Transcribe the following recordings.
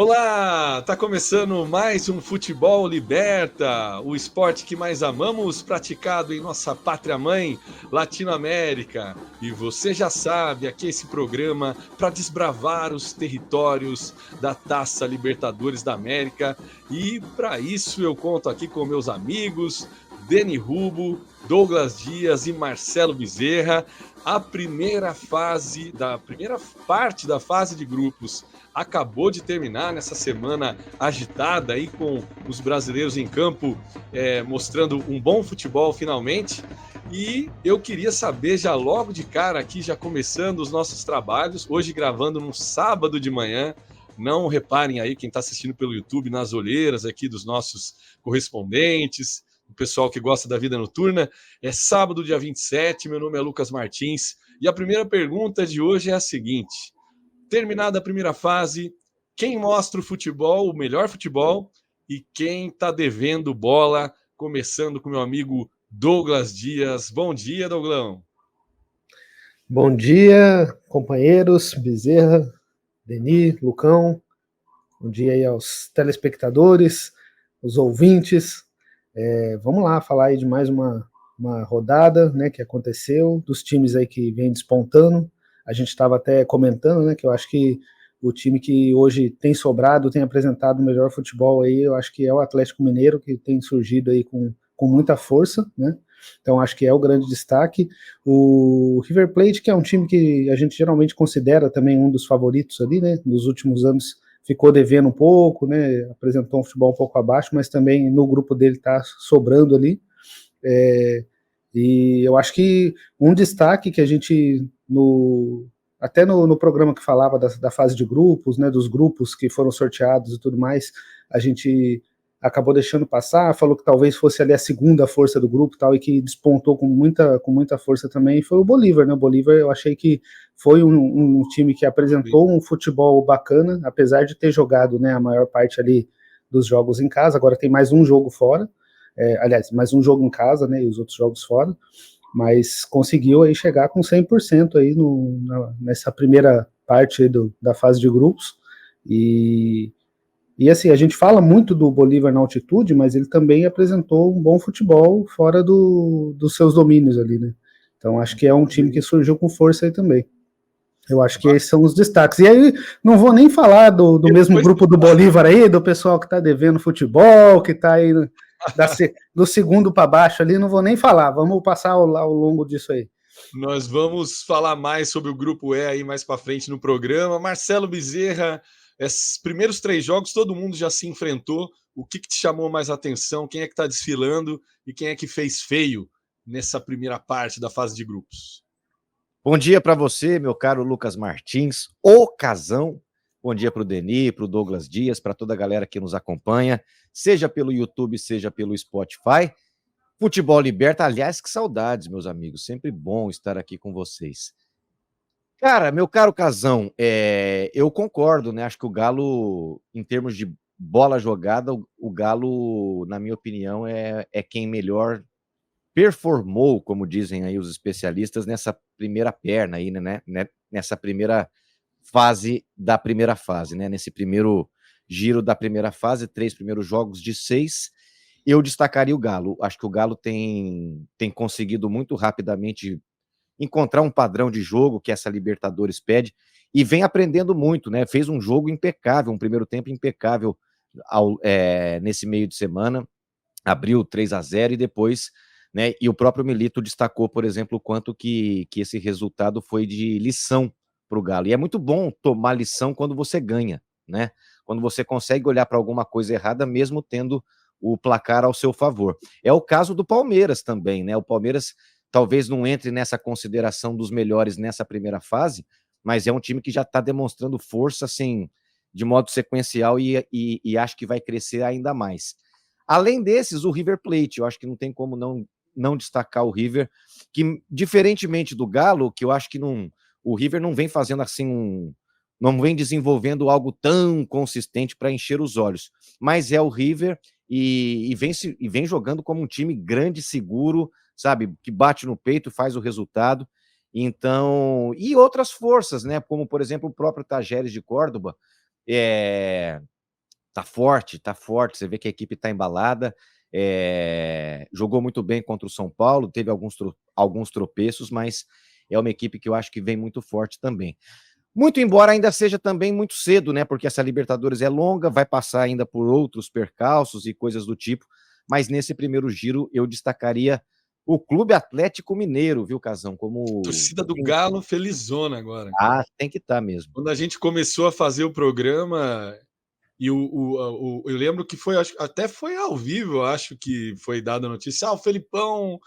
Olá, tá começando mais um Futebol Liberta, o esporte que mais amamos, praticado em nossa pátria-mãe, Latinoamérica. E você já sabe, aqui é esse programa para desbravar os territórios da Taça Libertadores da América. E para isso eu conto aqui com meus amigos Deni Rubo, Douglas Dias e Marcelo Bezerra. A primeira parte da fase de grupos acabou de terminar nessa semana agitada aí com os brasileiros em campo mostrando um bom futebol finalmente. E eu queria saber já logo de cara aqui, já começando os nossos trabalhos, hoje gravando num sábado de manhã. Não reparem aí, quem está assistindo pelo YouTube, nas olheiras aqui dos nossos correspondentes, o pessoal que gosta da vida noturna. É sábado, dia 27, meu nome é Lucas Martins. E a primeira pergunta de hoje é a seguinte: terminada a primeira fase, quem mostra o futebol, o melhor futebol, e quem está devendo bola, começando com meu amigo Douglas Dias. Bom dia, Douglão. Bom dia, companheiros, Bezerra, Deni, Lucão. Bom dia aí aos telespectadores, os ouvintes. Vamos lá falar aí de mais uma rodada, né, que aconteceu, dos times aí que vem despontando. A gente estava até comentando, né, que eu acho que o time que hoje tem sobrado, tem apresentado o melhor futebol aí, eu acho que é o Atlético Mineiro, que tem surgido aí com muita força, né? Então acho que é o grande destaque. O River Plate, que é um time que a gente geralmente considera também um dos favoritos ali, né? Nos últimos anos ficou devendo um pouco, né? Apresentou um futebol um pouco abaixo, mas também no grupo dele está sobrando ali. E eu acho que um destaque que a gente até no programa que falava da fase de grupos, né, dos grupos que foram sorteados e tudo mais, a gente acabou deixando passar, falou que talvez fosse ali a segunda força do grupo tal, e que despontou com muita força também, foi o Bolívar, né? O Bolívar eu achei que foi um time que apresentou um futebol bacana, apesar de ter jogado, né, a maior parte ali dos jogos em casa, agora tem mais um jogo fora, aliás, mais um jogo em casa, né, e os outros jogos fora, mas conseguiu aí chegar com 100% aí nessa primeira parte aí da fase de grupos. E assim, a gente fala muito do Bolívar na altitude, mas ele também apresentou um bom futebol fora dos seus domínios ali, né? Então acho que é um time que surgiu com força aí também. Eu acho que esses são os destaques. E aí, não vou nem falar do mesmo grupo do Bolívar aí, do pessoal que está devendo futebol, que está aí do segundo para baixo ali, não vou nem falar. Vamos passar ao longo disso aí. Nós vamos falar mais sobre o grupo E aí mais para frente no programa. Marcelo Bezerra, esses primeiros 3 jogos todo mundo já se enfrentou. O que te chamou mais atenção? Quem é que está desfilando e quem é que fez feio nessa primeira parte da fase de grupos? Bom dia para você, meu caro Lucas Martins, o Casão. Bom dia para o Deni, para o Douglas Dias, para toda a galera que nos acompanha, seja pelo YouTube, seja pelo Spotify. Futebol Liberta, aliás, que saudades, meus amigos. Sempre bom estar aqui com vocês. Cara, meu caro Casão, eu concordo, né? Acho que o Galo, em termos de bola jogada, o Galo, na minha opinião, é quem melhor performou, como dizem aí os especialistas, nessa primeira perna aí, né? Nessa primeira fase da primeira fase, né? Nesse primeiro giro da primeira fase, 3 primeiros jogos de 6, eu destacaria o Galo. Acho que o Galo tem conseguido muito rapidamente encontrar um padrão de jogo que essa Libertadores pede e vem aprendendo muito, né? Fez um jogo impecável, um primeiro tempo impecável nesse meio de semana, abriu 3-0 e depois, né? E o próprio Milito destacou, por exemplo, o quanto que esse resultado foi de lição para o Galo. E é muito bom tomar lição quando você ganha, né? Quando você consegue olhar para alguma coisa errada, mesmo tendo o placar ao seu favor. É o caso do Palmeiras também, né? O Palmeiras talvez não entre nessa consideração dos melhores nessa primeira fase, mas é um time que já está demonstrando força, assim, de modo sequencial e acho que vai crescer ainda mais. Além desses, o River Plate, eu acho que não tem como não destacar o River, que diferentemente do Galo, que eu acho que o River não vem fazendo assim não vem desenvolvendo algo tão consistente para encher os olhos, mas é o River e vem jogando como um time grande, seguro, sabe, que bate no peito, faz o resultado. Então, e outras forças, né, como por exemplo o próprio Tajeres de Córdoba, Tá forte, você vê que a equipe tá embalada, jogou muito bem contra o São Paulo, teve alguns tropeços, mas é uma equipe que eu acho que vem muito forte também. Muito embora ainda seja também muito cedo, né, porque essa Libertadores é longa, vai passar ainda por outros percalços e coisas do tipo, mas nesse primeiro giro eu destacaria o Clube Atlético Mineiro, viu, Casão, como... Torcida do Galo felizona agora. Tem que estar mesmo. Quando a gente começou a fazer o programa, e eu lembro que até foi ao vivo, eu acho que foi dada a notícia. O Felipão,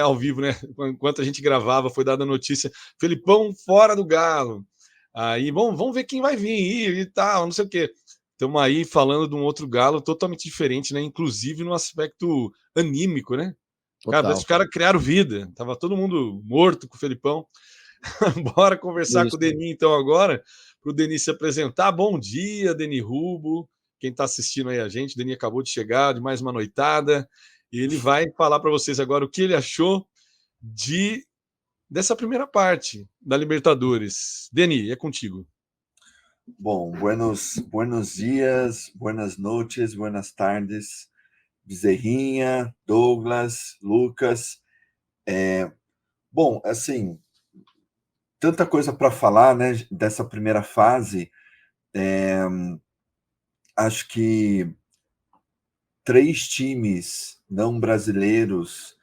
ao vivo, né? Enquanto a gente gravava, foi dada a notícia: Felipão fora do Galo. Aí, vamos ver quem vai vir e tal, não sei o quê. Estamos aí falando de um outro Galo totalmente diferente, né? Inclusive no aspecto anímico, né? Cara, os caras criaram vida. Tava todo mundo morto com o Felipão. Bora conversar com o Deni, então, agora, para o Deni se apresentar. Bom dia, Deni Rubo. Quem está assistindo aí a gente, o Deni acabou de chegar de mais uma noitada. E ele vai falar para vocês agora o que ele achou dessa primeira parte da Libertadores. Deni, é contigo. Bom, buenos dias, buenas noches, buenas tardes, Bezerrinha, Douglas, Lucas. Bom, assim, tanta coisa para falar, né, dessa primeira fase. Acho que 3 times não brasileiros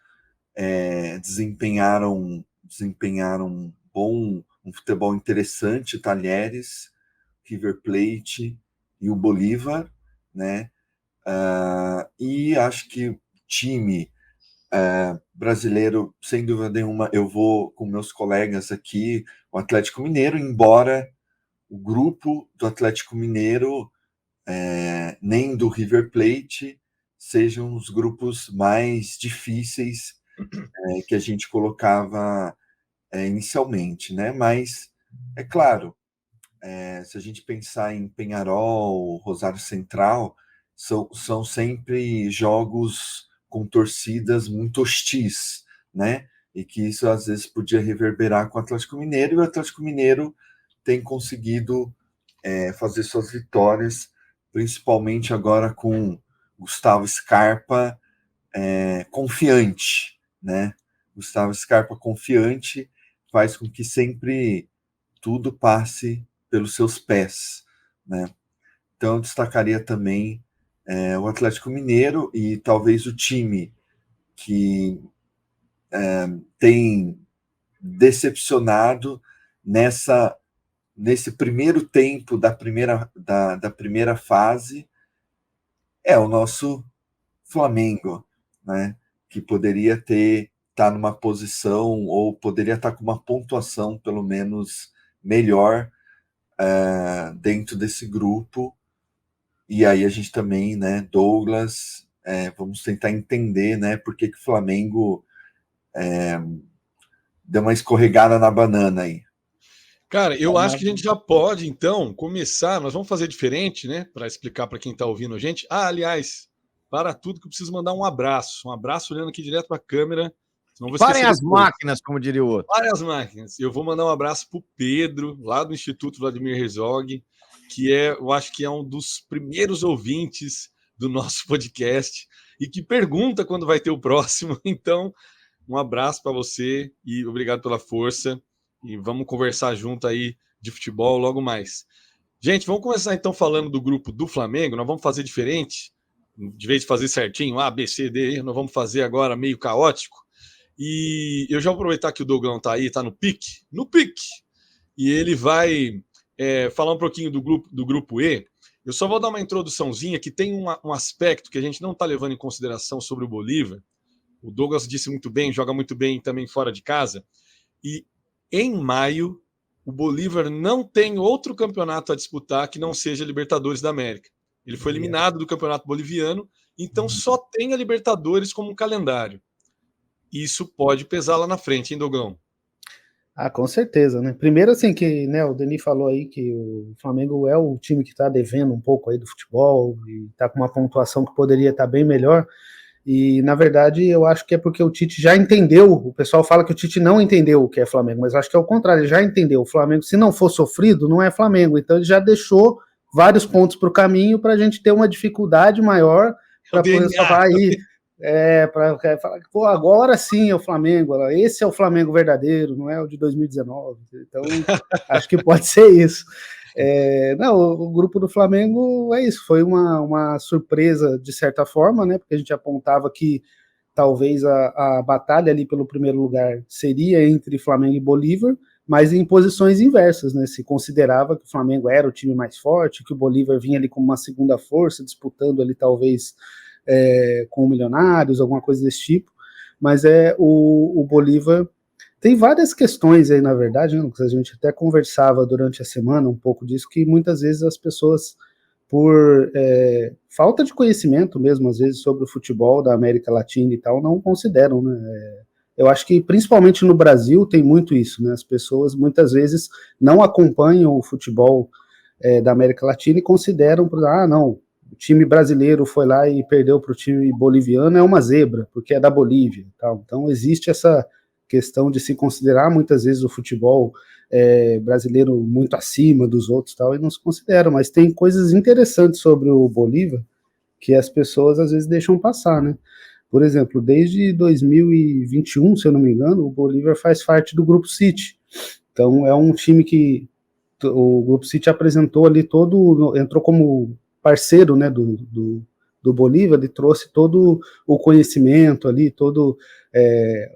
desempenharam um futebol interessante, Talheres, River Plate e o Bolívar, né? E acho que o time brasileiro, sem dúvida nenhuma, eu vou com meus colegas aqui, o Atlético Mineiro, embora o grupo do Atlético Mineiro nem do River Plate sejam os grupos mais difíceis que a gente colocava inicialmente, né? Mas, é claro, se a gente pensar em Peñarol, Rosário Central, são sempre jogos com torcidas muito hostis, né? E que isso às vezes podia reverberar com o Atlético Mineiro, e o Atlético Mineiro tem conseguido fazer suas vitórias, principalmente agora com Gustavo Scarpa confiante, né? Gustavo Scarpa confiante faz com que sempre tudo passe pelos seus pés, né? Então eu destacaria também o Atlético Mineiro e talvez o time que tem decepcionado nesse primeiro tempo da primeira fase é o nosso Flamengo, né? Que poderia estar numa posição ou poderia estar com uma pontuação pelo menos melhor dentro desse grupo. E aí a gente também, né, Douglas, vamos tentar entender, né, por que o Flamengo deu uma escorregada na banana aí. Cara, eu acho que a gente já pode, então, começar. Nós vamos fazer diferente, né, para explicar para quem está ouvindo a gente. Aliás, para tudo que eu preciso mandar um abraço olhando aqui direto para a câmera. Parem as máquinas, como diria o outro. Parem as máquinas. Eu vou mandar um abraço para o Pedro, lá do Instituto Vladimir Herzog, que eu acho que é um dos primeiros ouvintes do nosso podcast e que pergunta quando vai ter o próximo. Então, um abraço para você e obrigado pela força. E vamos conversar junto aí de futebol logo mais. Gente, vamos começar então falando do grupo do Flamengo. Nós vamos fazer diferente. De vez de fazer certinho, A, B, C, D, nós vamos fazer agora meio caótico. E eu já vou aproveitar que o Douglas tá aí, tá no pique. E ele vai falar um pouquinho do grupo E. Eu só vou dar uma introduçãozinha que tem um aspecto que a gente não está levando em consideração sobre o Bolívar. O Douglas disse muito bem, joga muito bem também fora de casa. E em maio, o Bolívar não tem outro campeonato a disputar que não seja Libertadores da América. Ele foi eliminado do Campeonato Boliviano, então só tem a Libertadores como um calendário. Isso pode pesar lá na frente, hein, Dogão? Com certeza, né? Primeiro, assim, que né, o Denis falou aí que o Flamengo é o time que está devendo um pouco aí do futebol e está com uma pontuação que poderia estar bem melhor. E, na verdade, eu acho que é porque o Tite já entendeu. O pessoal fala que o Tite não entendeu o que é Flamengo, mas eu acho que é o contrário, ele já entendeu. O Flamengo, se não for sofrido, não é Flamengo. Então, ele já deixou vários pontos para o caminho para a gente ter uma dificuldade maior para poder salvar aí. Para falar que, pô, agora sim é o Flamengo, esse é o Flamengo verdadeiro, não é o de 2019. Então, acho que pode ser isso. Não, o grupo do Flamengo é isso, foi uma surpresa de certa forma, né? Porque a gente apontava que talvez a batalha ali pelo primeiro lugar seria entre Flamengo e Bolívar, mas em posições inversas, né? Se considerava que o Flamengo era o time mais forte, que o Bolívar vinha ali como uma segunda força, disputando ali talvez com o Milionários, alguma coisa desse tipo, mas o Bolívar tem várias questões aí, na verdade, né? A gente até conversava durante a semana um pouco disso, que muitas vezes as pessoas, por falta de conhecimento mesmo, às vezes, sobre o futebol da América Latina e tal, não consideram, né? Eu acho que principalmente no Brasil tem muito isso, né? As pessoas muitas vezes não acompanham o futebol da América Latina e consideram, não, o time brasileiro foi lá e perdeu para o time boliviano, é uma zebra, porque é da Bolívia. Tal. Então existe essa questão de se considerar muitas vezes o futebol brasileiro muito acima dos outros tal, e não se considera, mas tem coisas interessantes sobre o Bolívar que as pessoas às vezes deixam passar, né? Por exemplo, desde 2021, se eu não me engano, o Bolívar faz parte do Grupo City. Então é um time que o Grupo City apresentou ali entrou como parceiro, né, do Bolívar, ele trouxe todo o conhecimento ali, todo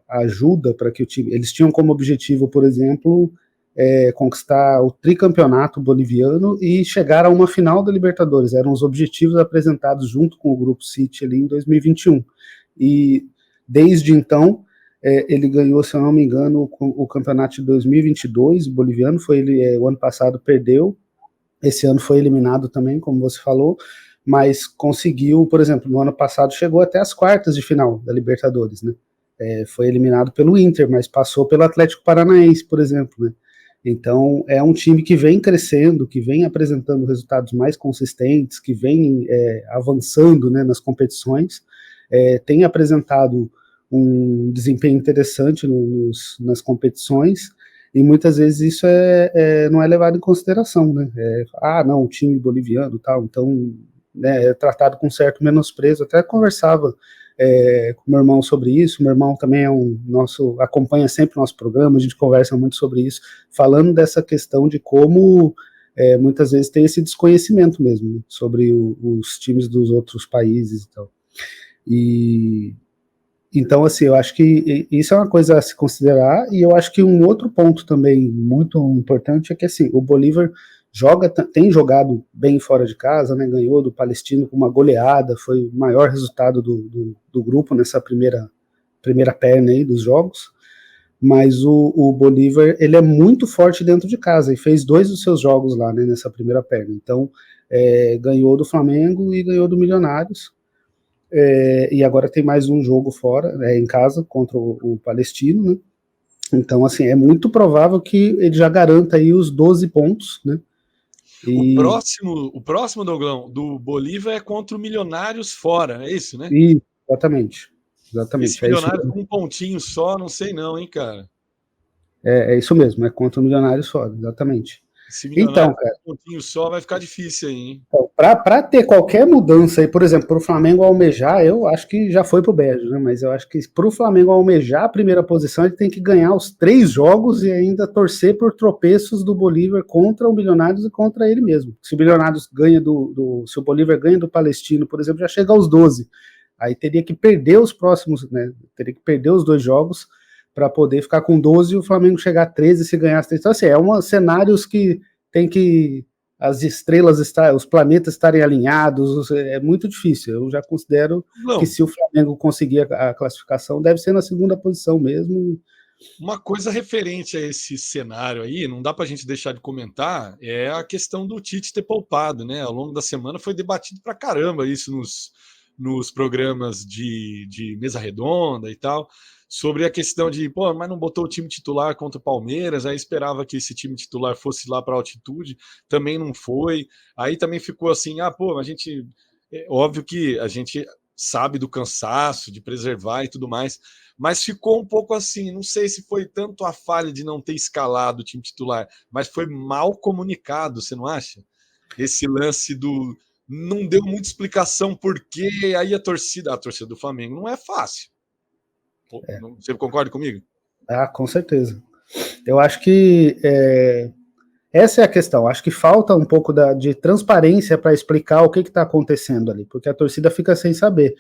a ajuda para que o time, eles tinham como objetivo, por exemplo, conquistar o tricampeonato boliviano e chegar a uma final da Libertadores, eram os objetivos apresentados junto com o Grupo City ali em 2021, e desde então ele ganhou, se eu não me engano, o campeonato de 2022 boliviano, o ano passado perdeu, esse ano foi eliminado também, como você falou, mas conseguiu, por exemplo, no ano passado chegou até as quartas de final da Libertadores, né? Foi eliminado pelo Inter, mas passou pelo Atlético Paranaense, por exemplo, né? Então é um time que vem crescendo, que vem apresentando resultados mais consistentes, que vem avançando, né, nas competições, tem apresentado um desempenho interessante nas competições, e muitas vezes isso não é levado em consideração, né? Não, o time boliviano tal, então é tratado com certo menosprezo. Até conversava com meu irmão sobre isso, meu irmão também acompanha sempre o nosso programa, a gente conversa muito sobre isso, falando dessa questão de como muitas vezes tem esse desconhecimento mesmo, né, sobre os times dos outros países e tal. Então, assim, eu acho que isso é uma coisa a se considerar, e eu acho que um outro ponto também muito importante é que, assim, o Bolívar tem jogado bem fora de casa, né, ganhou do Palestino com uma goleada, foi o maior resultado do grupo nessa primeira perna aí dos jogos, mas o Bolívar, ele é muito forte dentro de casa, e fez 2 dos seus jogos lá, né, nessa primeira perna, então ganhou do Flamengo e ganhou do Milionários, e agora tem mais um jogo fora, em casa, contra o Palestino, né? Então, assim, é muito provável que ele já garanta aí os 12 pontos, né? O próximo, Douglão, do Bolívar é contra o Milionários fora, é isso, né? Exatamente. Esse Milionários com um pontinho só, não sei não, hein, cara? É isso mesmo, é contra o Milionários fora, exatamente. Esse Milionários então, cara, com um pontinho só vai ficar difícil aí, hein? Então, para ter qualquer mudança aí, por exemplo, para o Flamengo almejar, eu acho que já foi pro Beijo, né? Mas eu acho que para o Flamengo almejar a primeira posição, ele tem que ganhar os 3 jogos e ainda torcer por tropeços do Bolívar contra o Milionários e contra ele mesmo. Se o Milionários ganha se o Bolívar ganha do Palestino, por exemplo, já chega aos 12. Aí teria que perder os próximos, né? Teria que perder os 2 jogos para poder ficar com 12 e o Flamengo chegar a 13 se ganhar as 3. Então, assim, cenários que tem que as estrelas os planetas estarem alinhados, é muito difícil. Eu já considero que se o Flamengo conseguir a classificação, deve ser na segunda posição mesmo. Uma coisa referente a esse cenário aí, não dá para a gente deixar de comentar, é a questão do Tite ter poupado, né? Ao longo da semana foi debatido pra caramba isso nos programas de mesa redonda e tal, sobre a questão de, mas não botou o time titular contra o Palmeiras, aí esperava que esse time titular fosse lá para altitude, também não foi, aí também ficou assim, a gente, óbvio que a gente sabe do cansaço, de preservar e tudo mais, mas ficou um pouco assim, não sei se foi tanto a falha de não ter escalado o time titular, mas foi mal comunicado, você não acha? esse lance do não deu muita explicação por que aí a torcida do Flamengo não é fácil. Você concorda comigo? Ah, com certeza. Eu acho que essa é a questão. Acho que falta um pouco de transparência para explicar o que está acontecendo ali, porque a torcida fica sem saber.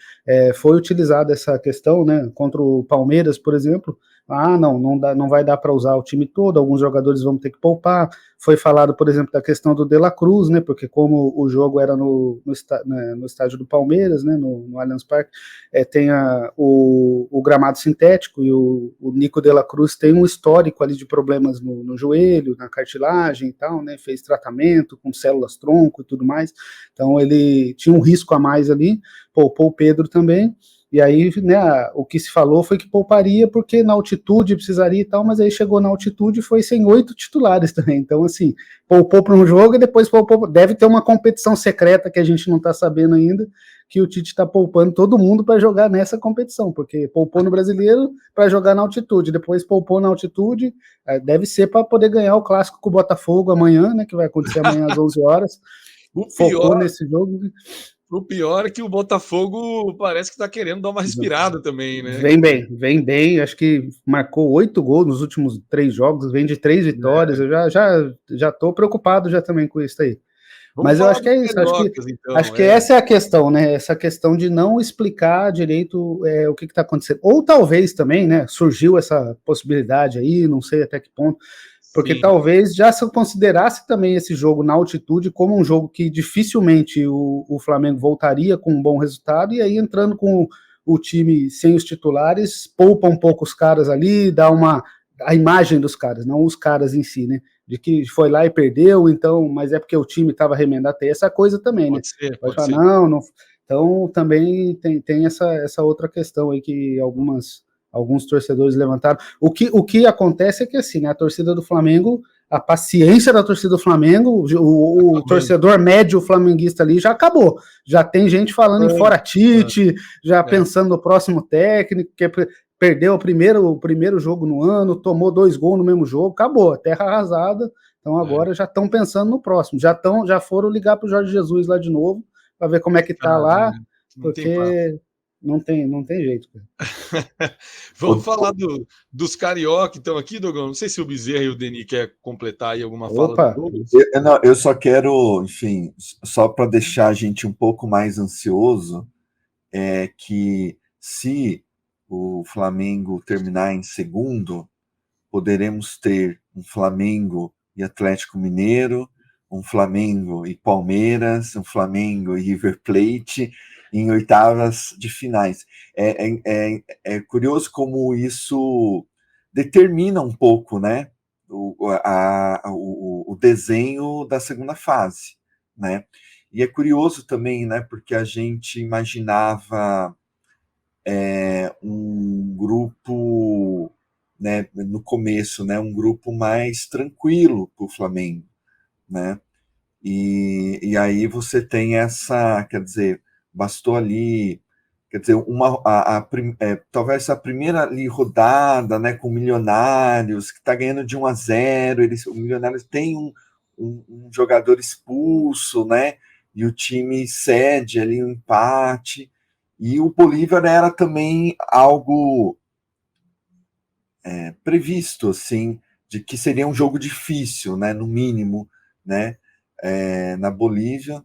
Foi utilizada essa questão, né, contra o Palmeiras, por exemplo. Ah, não vai dar para usar o time todo, alguns jogadores vão ter que poupar. Foi falado, por exemplo, da questão do De La Cruz, né, porque como o jogo era no estádio do Palmeiras, né, no Allianz Parque, tem o gramado sintético e o Nico De La Cruz tem um histórico ali de problemas no joelho, na cartilagem e tal, né, fez tratamento com células tronco e tudo mais, então ele tinha um risco a mais ali, poupou o Pedro também. E aí, né, o que se falou foi que pouparia porque na altitude precisaria e tal, mas aí chegou na altitude e foi sem 8 titulares também. Então, assim, poupou para um jogo e depois poupou. Deve ter uma competição secreta que a gente não está sabendo ainda, que o Tite está poupando todo mundo para jogar nessa competição, porque poupou no Brasileiro para jogar na altitude, depois poupou na altitude, deve ser para poder ganhar o clássico com o Botafogo amanhã, né, que vai acontecer amanhã às 11 horas. Focou nesse jogo. O pior é que o Botafogo parece que está querendo dar uma respirada também, né? Vem bem, acho que marcou 8 gols nos últimos 3 jogos, vem de 3 vitórias, eu já tô preocupado já também com isso aí. Vamos Mas eu falar acho que é isso, cariocas, então, acho que essa é a questão, né? Essa questão de não explicar direito o que está acontecendo. Ou talvez também, né? Surgiu essa possibilidade aí, não sei até que ponto, porque Sim. talvez já se considerasse também esse jogo na altitude como um jogo que dificilmente o Flamengo voltaria com um bom resultado, e aí entrando com o time sem os titulares, poupa um pouco os caras ali, dá a imagem dos caras, não os caras em si, né? De que foi lá e perdeu, então, mas é porque o time estava remendado, tem essa coisa também, né? Pode falar, ser. não. Então também tem essa outra questão aí que alguns torcedores levantaram. O que acontece é que assim, né, a torcida do Flamengo, a paciência da torcida do Flamengo, o torcedor médio flamenguista ali já acabou. Já tem gente falando em fora Tite, já pensando no próximo técnico, que perdeu o primeiro jogo no ano, tomou 2 gols no mesmo jogo, acabou, terra arrasada. Então agora já estão pensando no próximo, já foram ligar para o Jorge Jesus lá de novo, para ver como é que tá lá, porque não tem jeito. Vamos falar dos carioca, então, aqui, Dogão. Não sei se o Bezerra e o Denis quer completar aí alguma fala do Douglas. Eu só quero, enfim, só para deixar a gente um pouco mais ansioso, é que se o Flamengo terminar em segundo, poderemos ter um Flamengo e Atlético Mineiro, um Flamengo e Palmeiras, um Flamengo e River Plate em oitavas de finais. É curioso como isso determina um pouco, né, o desenho da segunda fase, né? E é curioso também, né, porque a gente imaginava um grupo, né, no começo, né, um grupo mais tranquilo para o Flamengo, né? E aí você tem essa, quer dizer, bastou ali, quer dizer, talvez a primeira ali rodada, né, com Milionários, que está ganhando de 1-0, o Milionários tem um jogador expulso, né, e o time cede ali um empate, e o Bolívar era também algo previsto, assim, de que seria um jogo difícil, né, no mínimo, né, na Bolívia,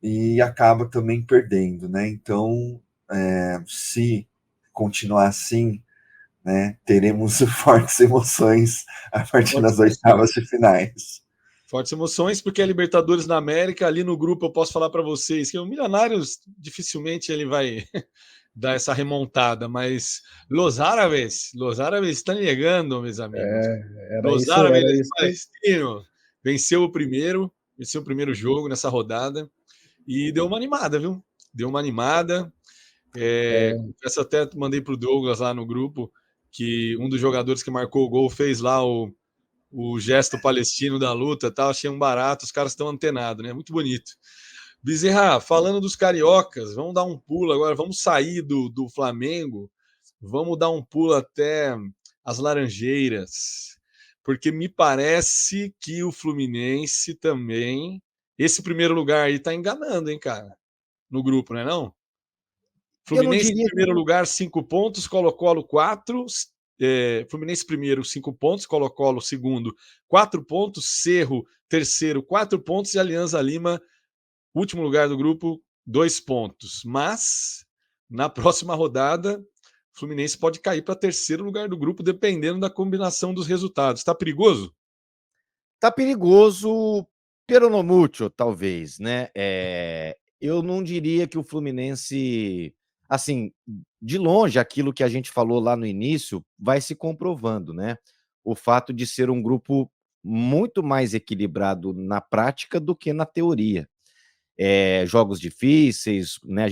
e acaba também perdendo, né? Então, se continuar assim, né, teremos fortes emoções a partir das oitavas de finais. Fortes emoções, porque a Libertadores na América, ali no grupo eu posso falar para vocês que o Milionários dificilmente ele vai dar essa remontada, mas Los Árabes estão chegando, meus amigos. Los Árabes Palestino venceu o primeiro jogo nessa rodada e deu uma animada, viu? Deu uma animada. Confesso, até mandei para o Douglas lá no grupo que um dos jogadores que marcou o gol fez lá o gesto palestino da luta, tal. Achei um barato, os caras estão antenados, né? Muito bonito. Bezerra, falando dos cariocas, vamos dar um pulo agora, vamos sair do Flamengo, vamos dar um pulo até as Laranjeiras, porque me parece que o Fluminense também esse primeiro lugar aí tá enganando, hein, cara? No grupo, não é não? Eu não Fluminense em diria. primeiro lugar, 5 pontos, Colo-Colo 4. Fluminense primeiro, 5 pontos, Colo-Colo segundo, 4 pontos, Cerro terceiro, 4 pontos e Alianza Lima, último lugar do grupo, 2 pontos. Mas na próxima rodada, o Fluminense pode cair para terceiro lugar do grupo, dependendo da combinação dos resultados. Está perigoso? Tá perigoso, peronomútil, talvez, né? Eu não diria que o Fluminense, assim, de longe, aquilo que a gente falou lá no início vai se comprovando, né? O fato de ser um grupo muito mais equilibrado na prática do que na teoria. Jogos difíceis, né?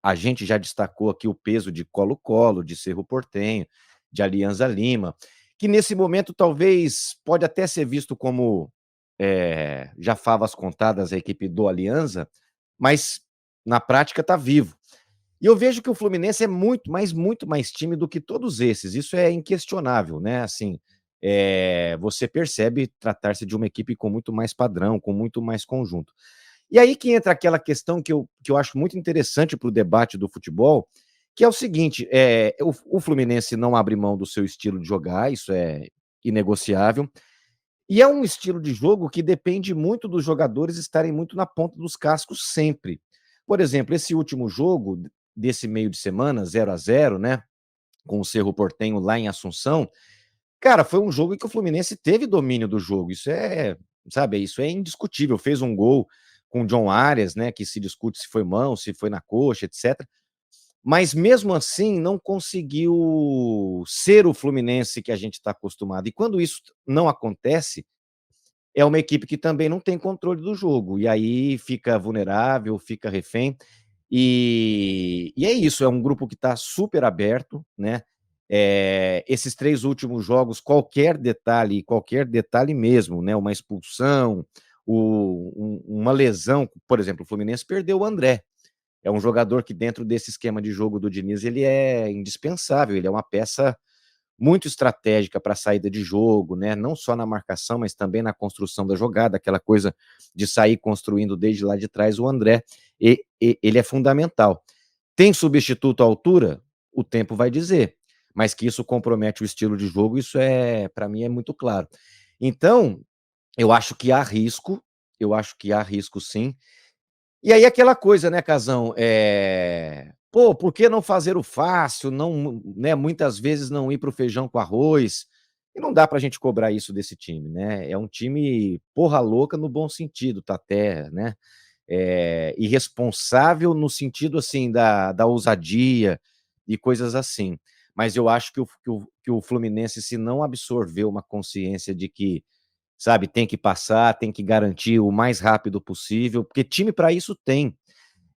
A gente já destacou aqui o peso de Colo-Colo, de Cerro Porteño, de Alianza Lima, que nesse momento talvez pode até ser visto como já favas contadas a equipe do Alianza, mas na prática está vivo. E eu vejo que o Fluminense é muito mais time do que todos esses. Isso é inquestionável, né? Assim, você percebe tratar-se de uma equipe com muito mais padrão, com muito mais conjunto. E aí que entra aquela questão que eu acho muito interessante para o debate do futebol, que é o seguinte: o Fluminense não abre mão do seu estilo de jogar, isso é inegociável, e é um estilo de jogo que depende muito dos jogadores estarem muito na ponta dos cascos sempre. Por exemplo, esse último jogo desse meio de semana, 0-0, né, com o Cerro Porteño lá em Assunção, cara, foi um jogo em que o Fluminense teve domínio do jogo. Isso é indiscutível. Fez um gol com o John Arias, né, que se discute se foi mão, se foi na coxa, etc. Mas mesmo assim não conseguiu ser o Fluminense que a gente está acostumado. E quando isso não acontece, é uma equipe que também não tem controle do jogo. E aí fica vulnerável, fica refém. E é isso, é um grupo que está super aberto, né? Esses 3 últimos jogos, qualquer detalhe mesmo, né? Uma expulsão, uma lesão, por exemplo, o Fluminense perdeu o André. É um jogador que dentro desse esquema de jogo do Diniz, ele é indispensável, ele é uma peça muito estratégica para a saída de jogo, né? Não só na marcação, mas também na construção da jogada, aquela coisa de sair construindo desde lá de trás. O André, ele é fundamental. Tem substituto à altura? O tempo vai dizer, mas que isso compromete o estilo de jogo, isso para mim, é muito claro. Então, eu acho que há risco, sim. E aí aquela coisa, né, Casão, pô, por que não fazer o fácil, não, né, muitas vezes não ir para o feijão com arroz, e não dá para a gente cobrar isso desse time, né, é um time porra louca no bom sentido, tá até, né, irresponsável no sentido, assim, da ousadia e coisas assim. Mas eu acho que o Fluminense, se não absorver uma consciência de que, sabe, tem que passar, tem que garantir o mais rápido possível, porque time para isso tem.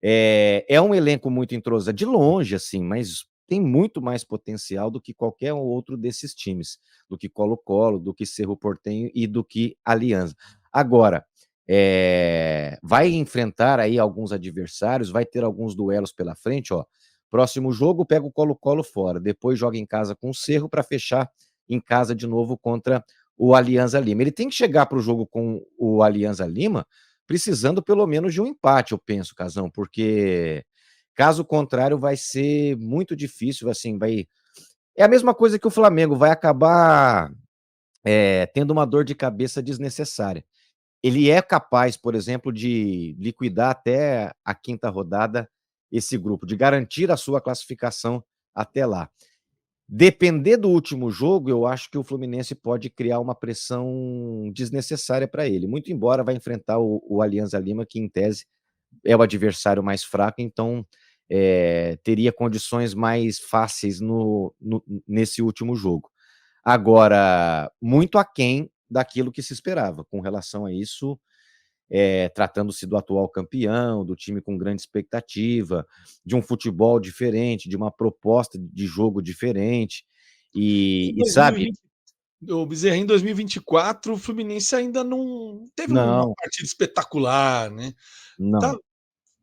É um elenco muito entrosado, de longe, assim, mas tem muito mais potencial do que qualquer outro desses times, do que Colo-Colo, do que Cerro Porteño e do que Alianza. Agora, vai enfrentar aí alguns adversários, vai ter alguns duelos pela frente, ó. Próximo jogo, pega o Colo-Colo fora, depois joga em casa com o Cerro para fechar em casa de novo contra o Alianza Lima. Ele tem que chegar para o jogo com o Alianza Lima precisando pelo menos de um empate, eu penso, Casão, porque caso contrário vai ser muito difícil, assim, é a mesma coisa que o Flamengo, vai acabar tendo uma dor de cabeça desnecessária. Ele é capaz, por exemplo, de liquidar até a 5ª rodada esse grupo, de garantir a sua classificação até lá. Depender do último jogo, eu acho que o Fluminense pode criar uma pressão desnecessária para ele, muito embora vai enfrentar o Alianza Lima, que em tese é o adversário mais fraco, então teria condições mais fáceis nesse último jogo. Agora, muito aquém daquilo que se esperava com relação a isso, tratando-se do atual campeão, do time com grande expectativa, de um futebol diferente, de uma proposta de jogo diferente, e sabe... O Bezerra, em 2024, o Fluminense ainda não teve uma Não, partida espetacular, né? Tá, não.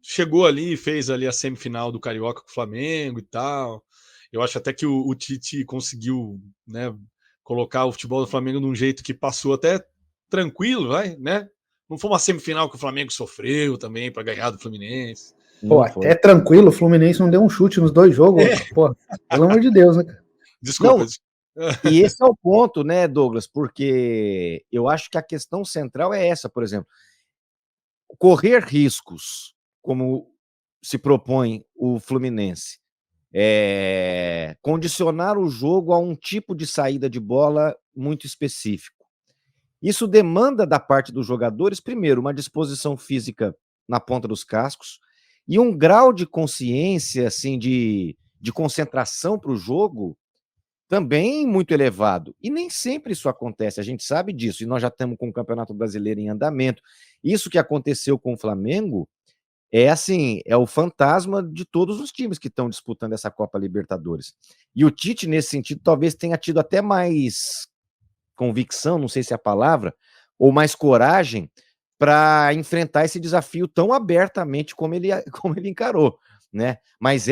chegou ali, fez ali a semifinal do Carioca com o Flamengo e tal. Eu acho até que o Tite conseguiu, né, colocar o futebol do Flamengo de um jeito que passou até tranquilo, vai, né? Não foi uma semifinal que o Flamengo sofreu também para ganhar do Fluminense. Pô, Não foi. até tranquilo, o Fluminense não deu um chute nos 2 jogos. Pô, pelo amor de Deus, né? Desculpa. Não, e esse é o ponto, né, Douglas? Porque eu acho que a questão central é essa, por exemplo, correr riscos, como se propõe o Fluminense, condicionar o jogo a um tipo de saída de bola muito específico. Isso demanda da parte dos jogadores, primeiro, uma disposição física na ponta dos cascos e um grau de consciência, assim, de concentração para o jogo também muito elevado. E nem sempre isso acontece, a gente sabe disso, e nós já estamos com o Campeonato Brasileiro em andamento. Isso que aconteceu com o Flamengo é assim, é o fantasma de todos os times que estão disputando essa Copa Libertadores. E o Tite, nesse sentido, talvez tenha tido até mais convicção, não sei se é a palavra, ou mais coragem para enfrentar esse desafio tão abertamente como ele encarou, né? Mas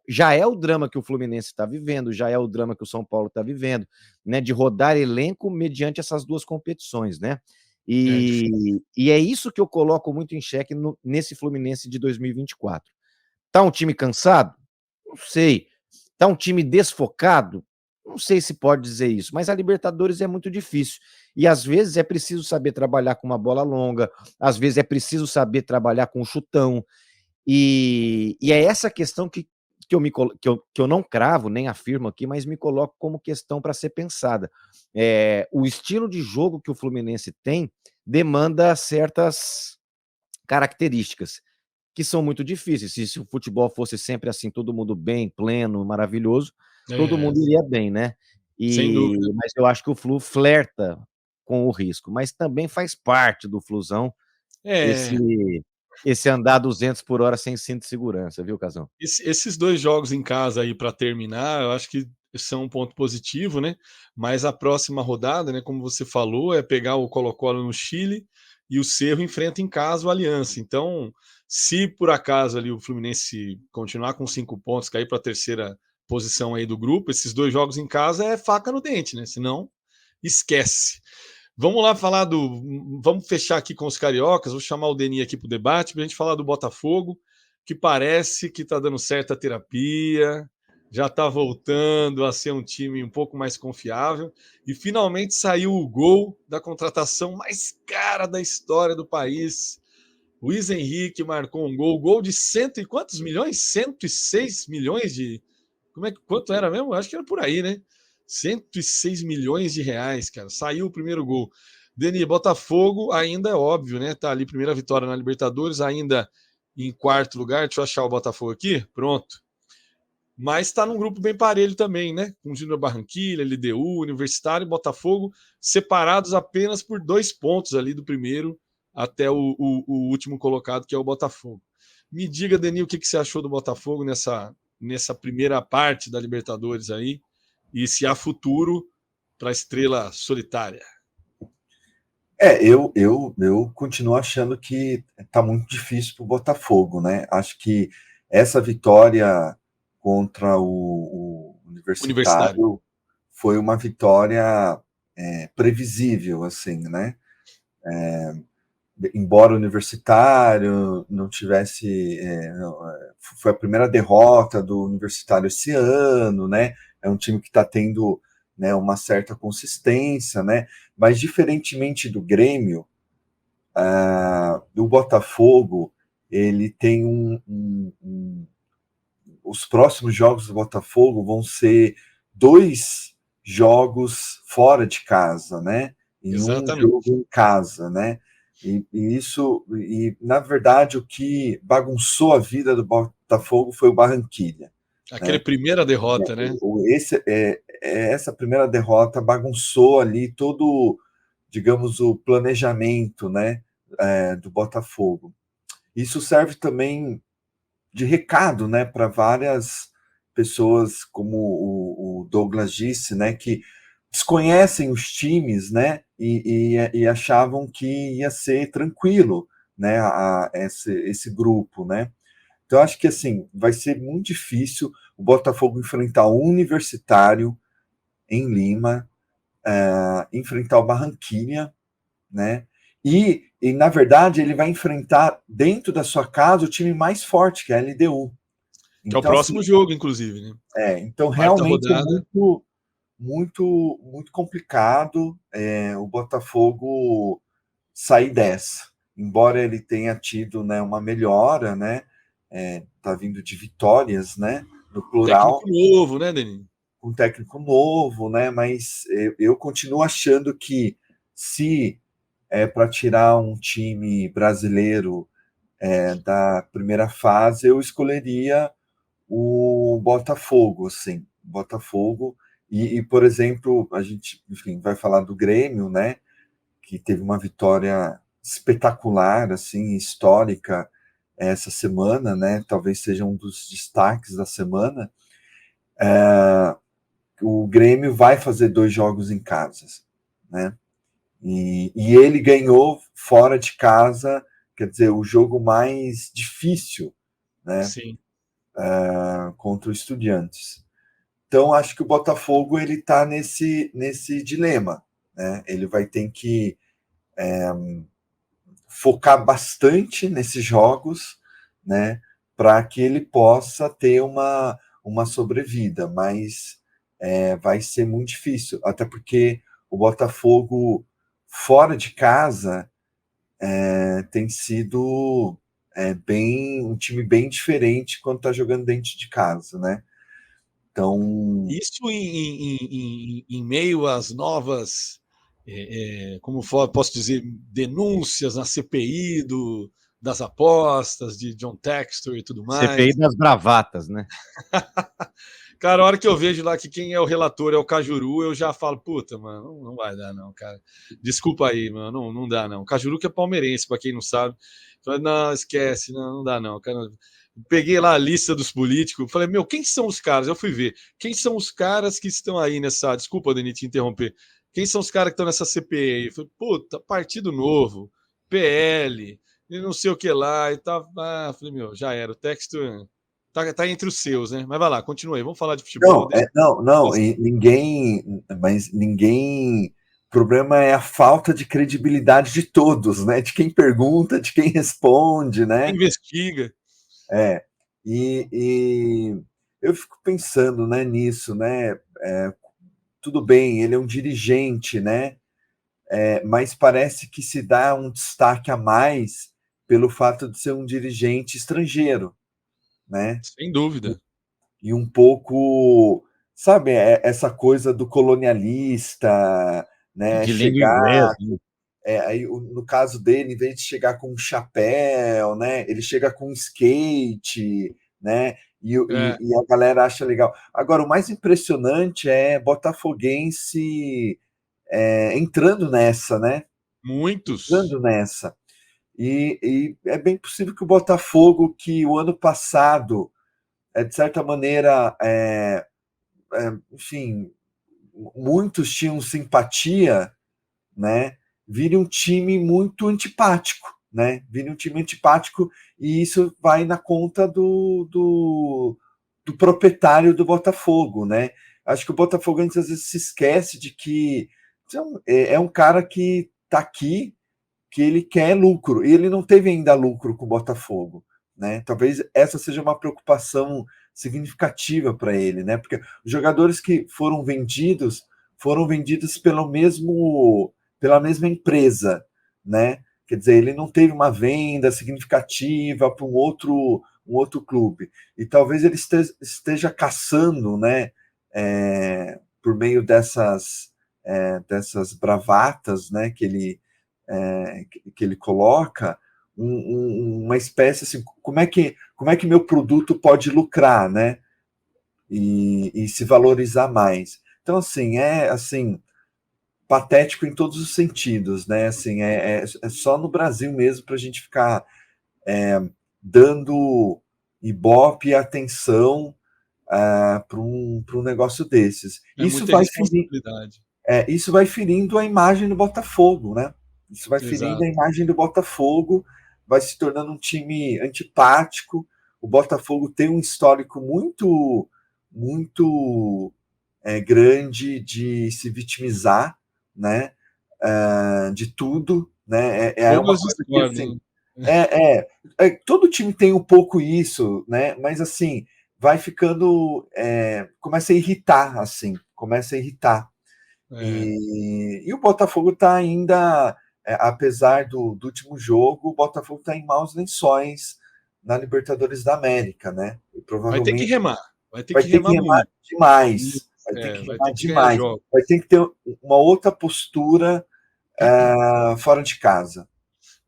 já é o drama que o Fluminense está vivendo, já é o drama que o São Paulo está vivendo, né? De rodar elenco mediante essas duas competições, né? E é isso que eu coloco muito em xeque nesse Fluminense de 2024. Tá um time cansado? Não sei. Tá um time desfocado? Não sei se pode dizer isso, mas a Libertadores é muito difícil. E às vezes é preciso saber trabalhar com uma bola longa, às vezes é preciso saber trabalhar com um chutão. E é essa questão que eu não cravo, nem afirmo aqui, mas me coloco como questão para ser pensada. O estilo de jogo que o Fluminense tem demanda certas características que são muito difíceis. Se o futebol fosse sempre assim, todo mundo bem, pleno, maravilhoso, todo mundo iria bem, né? Sem dúvida. Mas eu acho que o Flu flerta com o risco, mas também faz parte do Flusão esse, É, esse andar 200 por hora sem cinto de segurança, viu, Casão? esses 2 jogos em casa aí para terminar, eu acho que são um ponto positivo, né? Mas a próxima rodada, né, como você falou, é pegar o Colo-Colo no Chile e o Cerro enfrenta em casa o Aliança. Então, se por acaso ali o Fluminense continuar com 5 pontos, cair para a terceira posição aí do grupo, esses 2 jogos em casa é faca no dente, né? Senão, esquece. Vamos lá falar do. Vamos fechar aqui com os cariocas. Vou chamar o Denis aqui para o debate para a gente falar do Botafogo, que parece que está dando certa terapia, já está voltando a ser um time um pouco mais confiável. E finalmente saiu o gol da contratação mais cara da história do país. Luiz Henrique marcou um gol de cento e quantos milhões? 106 milhões de. Quanto era mesmo? Acho que era por aí, né? 106 milhões de reais, cara. Saiu o primeiro gol. Denis, Botafogo ainda é óbvio, né? Tá ali, primeira vitória na Libertadores, ainda em quarto lugar. Deixa eu achar o Botafogo aqui. Pronto. Mas está num grupo bem parelho também, né? Com Júnior Barranquilla, LDU, Universitário e Botafogo, separados apenas por 2 pontos ali do primeiro até o último colocado, que é o Botafogo. Me diga, Denis, o que você achou do Botafogo nessa primeira parte da Libertadores aí, e se há futuro para a estrela solitária. Eu continuo achando que está muito difícil para o Botafogo, né? Acho que essa vitória contra o Universitário. Universitário foi uma vitória previsível, assim, né? Embora o Universitário não tivesse, foi a primeira derrota do Universitário esse ano, né? É um time que está tendo, né, uma certa consistência, né? Mas diferentemente do Grêmio, o Botafogo ele tem os próximos jogos do Botafogo vão ser 2 jogos fora de casa, né? Em um Exatamente. jogo em casa, né? Na verdade, o que bagunçou a vida do Botafogo foi o Barranquilla. Aquela Né? primeira derrota, né? Essa primeira derrota bagunçou ali todo, digamos, o planejamento, né, do Botafogo. Isso serve também de recado, né, para várias pessoas, como o Douglas disse, né, que desconhecem os times, né, e achavam que ia ser tranquilo, né, esse grupo, né. Então acho que assim vai ser muito difícil o Botafogo enfrentar o Universitário em Lima, enfrentar o Barranquilla, né, na verdade, ele vai enfrentar dentro da sua casa o time mais forte, que é a LDU. Que é o próximo jogo, inclusive, né? Então Quarta realmente rodada. é muito complicado o Botafogo sair dessa. Embora ele tenha tido, né, uma melhora, né? Tá vindo de vitórias, né? No plural. Técnico novo, né, Denis? Um técnico novo, né? Mas eu continuo achando que se é para tirar um time brasileiro da primeira fase, eu escolheria o Botafogo, assim, Botafogo. Por exemplo, a gente, enfim, vai falar do Grêmio, né? Que teve uma vitória espetacular, assim, histórica essa semana, né? Talvez seja um dos destaques da semana. O Grêmio vai fazer 2 jogos em casa, né? E ele ganhou fora de casa, quer dizer, o jogo mais difícil, né? Sim. Contra o Estudiantes. Então, acho que o Botafogo ele está nesse dilema, né? Ele vai ter que focar bastante nesses jogos, né? Para que ele possa ter uma sobrevida, mas vai ser muito difícil, até porque o Botafogo fora de casa tem sido um time bem diferente quando está jogando dentro de casa, né? Então, Isso em meio às novas, como posso dizer, denúncias na CPI das apostas, de John Textor e tudo mais. CPI das bravatas, né? Cara, a hora que eu vejo lá que quem é o relator é o Cajuru, eu já falo, puta, mano, não vai dar não, cara. Desculpa aí, mano, não dá não. Cajuru que é palmeirense, para quem não sabe. Falei, não, esquece, não dá não, cara. Peguei lá a lista dos políticos, falei, meu, quem são os caras? Eu fui ver. Quem são os caras que estão aí nessa. Desculpa, Denis, te interromper. Quem são os caras que estão nessa CPI? Eu falei, puta, Partido Novo, PL, e não sei o que lá, e tá. Falei, meu, já era. O texto tá entre os seus, né? Mas vai lá, continua aí. Vamos falar de futebol. não, e ninguém. O problema é a falta de credibilidade de todos, né? De quem pergunta, de quem responde, né? Investiga. E eu fico pensando, né, nisso, né? Tudo bem, ele é um dirigente, né? Mas parece que se dá um destaque a mais pelo fato de ser um dirigente estrangeiro, né? Sem dúvida. E um pouco, sabe, essa coisa do colonialista, né? De língua inglesa. Né? Aí, no caso dele, em vez de chegar com um chapéu, né? Ele chega com um skate, né? E a galera acha legal. Agora, o mais impressionante é botafoguense entrando nessa, né? Muitos. Entrando nessa. E é bem possível que o Botafogo, que o ano passado, de certa maneira, enfim, muitos tinham simpatia, né? Vire um time muito antipático, né? Vire um time antipático e isso vai na conta do proprietário do Botafogo, né? Acho que o Botafogo às vezes se esquece de que é um cara que está aqui, que ele quer lucro, e ele não teve ainda lucro com o Botafogo, né? Talvez essa seja uma preocupação significativa para ele, né? Porque os jogadores que foram vendidos pela mesma empresa, né? Quer dizer, ele não teve uma venda significativa para um outro clube. E talvez ele esteja caçando, né? Por meio dessas bravatas, né? Que ele coloca uma espécie assim, como é que meu produto pode lucrar, né? E se valorizar mais. Então, assim, patético em todos os sentidos, né? Assim, é só no Brasil mesmo para a gente ficar dando ibope e atenção para um negócio desses. É muita responsabilidade. Isso vai ferindo a imagem do Botafogo, né? Isso vai ferindo Exato. a imagem do Botafogo, vai se tornando um time antipático. O Botafogo tem um histórico muito grande de se vitimizar, né? De tudo, né? É uma Douglas coisa que, discorda, assim, hein? todo time tem um pouco isso, né? Mas, assim, vai ficando, começa a irritar, assim, começa a irritar. É. E o Botafogo está ainda, apesar do último jogo, o Botafogo está em maus lençóis na Libertadores da América, né? E Vai ter que provavelmente remar. Vai ter vai que ter que remar remar muito. demais. Vai ter que Vai remar ter que ganhar demais. jogo. Vai ter que ter uma outra postura fora de casa.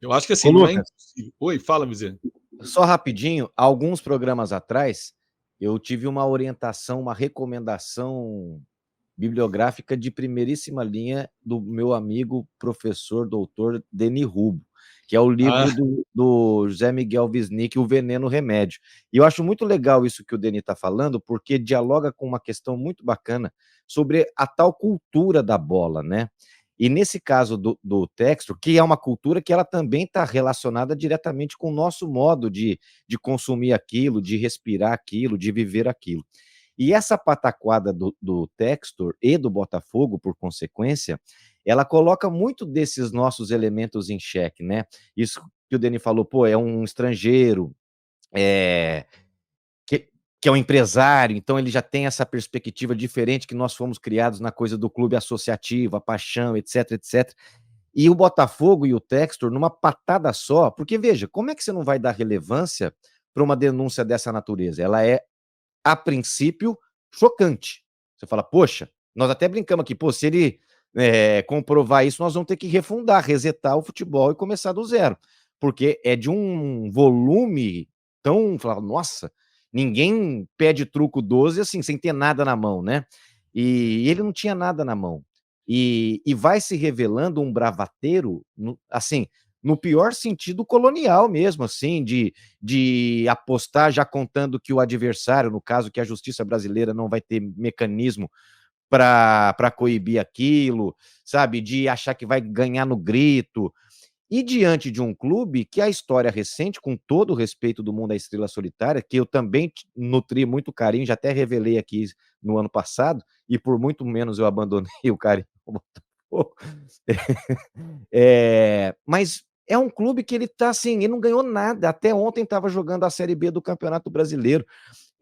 Eu acho que Ô, assim, não é Lucas, impossível. Oi, fala, Mizer. só rapidinho, alguns programas atrás, eu tive uma orientação, uma recomendação bibliográfica de primeiríssima linha do meu amigo, professor, doutor Denis Rubo, que é o Ah, livro do José Miguel Wisnik, O Veneno Remédio. E eu acho muito legal isso que o Denis está falando, porque dialoga com uma questão muito bacana sobre a tal cultura da bola, né? E nesse caso do Textor, que é uma cultura que ela também está relacionada diretamente com o nosso modo de consumir aquilo, de respirar aquilo, de viver aquilo. E essa pataquada do Textor e do Botafogo, por consequência, ela coloca muito desses nossos elementos em xeque, né? Isso que o Denis falou, pô, é um estrangeiro, é, que, que é um empresário, então ele já tem essa perspectiva diferente que nós fomos criados na coisa do clube associativo, a paixão, etc, etc. E o Botafogo e o Textor numa patada só, porque veja, como é que você não vai dar relevância para uma denúncia dessa natureza? Ela é, a princípio, chocante. Você fala, poxa, nós até brincamos aqui, pô, se ele comprovar isso, nós vamos ter que refundar, resetar o futebol e começar do zero. Porque é de um volume tão. Nossa, ninguém pede truco 12 assim, sem ter nada na mão, né? E ele não tinha nada na mão. E vai se revelando um bravateiro, assim, no pior sentido colonial mesmo, assim, de apostar já contando que o adversário, no caso que a justiça brasileira não vai ter mecanismo para coibir aquilo, sabe? De achar que vai ganhar no grito. E diante de um clube que a história recente, com todo o respeito do mundo da Estrela Solitária, que eu também nutri muito carinho, já até revelei aqui no ano passado, e por muito menos eu abandonei o carinho. Mas é um clube que ele tá assim, ele não ganhou nada. Até ontem estava jogando a Série B do Campeonato Brasileiro.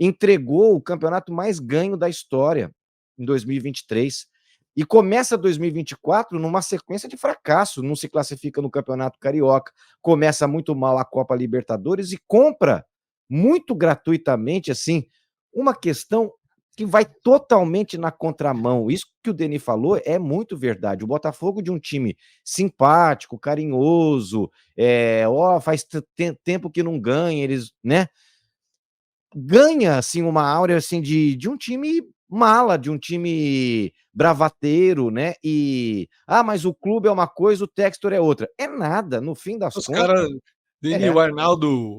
Entregou o campeonato mais ganho da história em 2023. E começa 2024 numa sequência de fracasso. Não se classifica no Campeonato Carioca, começa muito mal a Copa Libertadores e compra muito gratuitamente assim uma questão que vai totalmente na contramão. Isso que o Denis falou é muito verdade. O Botafogo de um time simpático, carinhoso, faz tempo que não ganha, eles, né? Ganha assim uma áurea assim de um time mala, de um time bravateiro, né? Mas o clube é uma coisa, o Textor é outra. É nada, no fim das os contas. caras. Deni, o Arnaldo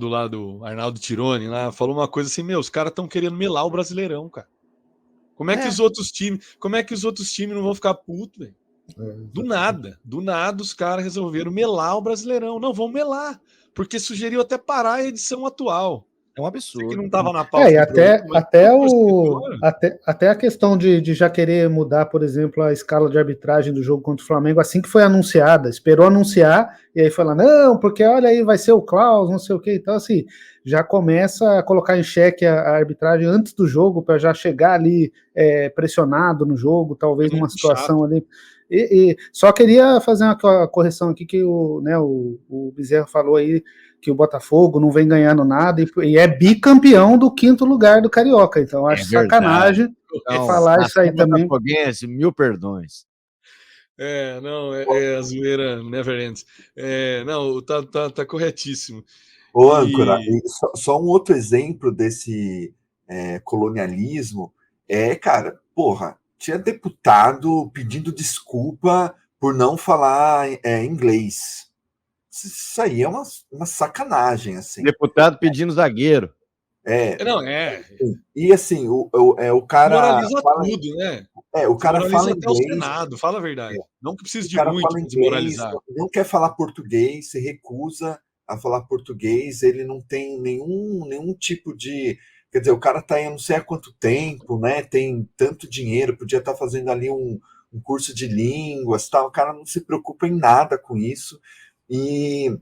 lá do Arnaldo Tironi lá falou uma coisa assim: meu, os caras estão querendo melar o Brasileirão, cara. Como é que os outros times não vão ficar putos, velho? Do nada os caras resolveram melar o Brasileirão. Não, vão melar, porque sugeriu até parar a edição atual. É um Você que não absurdo. estava na pauta E do programa, até, mas todo torcedor. até a questão de já querer mudar, por exemplo, a escala de arbitragem do jogo contra o Flamengo, assim que foi anunciada, esperou anunciar, e aí fala, não, porque olha aí, vai ser o Klaus, não sei o que, então assim, já começa a colocar em xeque a arbitragem antes do jogo, para já chegar ali pressionado no jogo, talvez É numa muito situação chato. ali. Só queria fazer uma correção aqui que o Bezerra falou aí, que o Botafogo não vem ganhando nada e é bicampeão do 5º lugar do Carioca. Então, É acho verdade. sacanagem Então, falar isso aí nação também. botafoguense, 1000 perdões. Não, a zoeira never ends. Não, tá corretíssimo. Ô, âncora, E e só um outro exemplo desse colonialismo cara, porra, tinha deputado pedindo desculpa por não falar inglês. Isso aí é uma sacanagem, assim. Deputado pedindo zagueiro. não, E assim, o cara desmoraliza fala, tudo, né? o cara fala Desmoraliza até o inglês, Senado, fala a verdade. Não que precise o de cara muito fala para inglês, desmoralizar. não quer falar português, se recusa a falar português, ele não tem nenhum tipo de. Quer dizer, o cara está aí há não sei há quanto tempo, né? Tem tanto dinheiro, podia estar fazendo ali um um curso de línguas, tal. O cara não se preocupa em nada com isso. E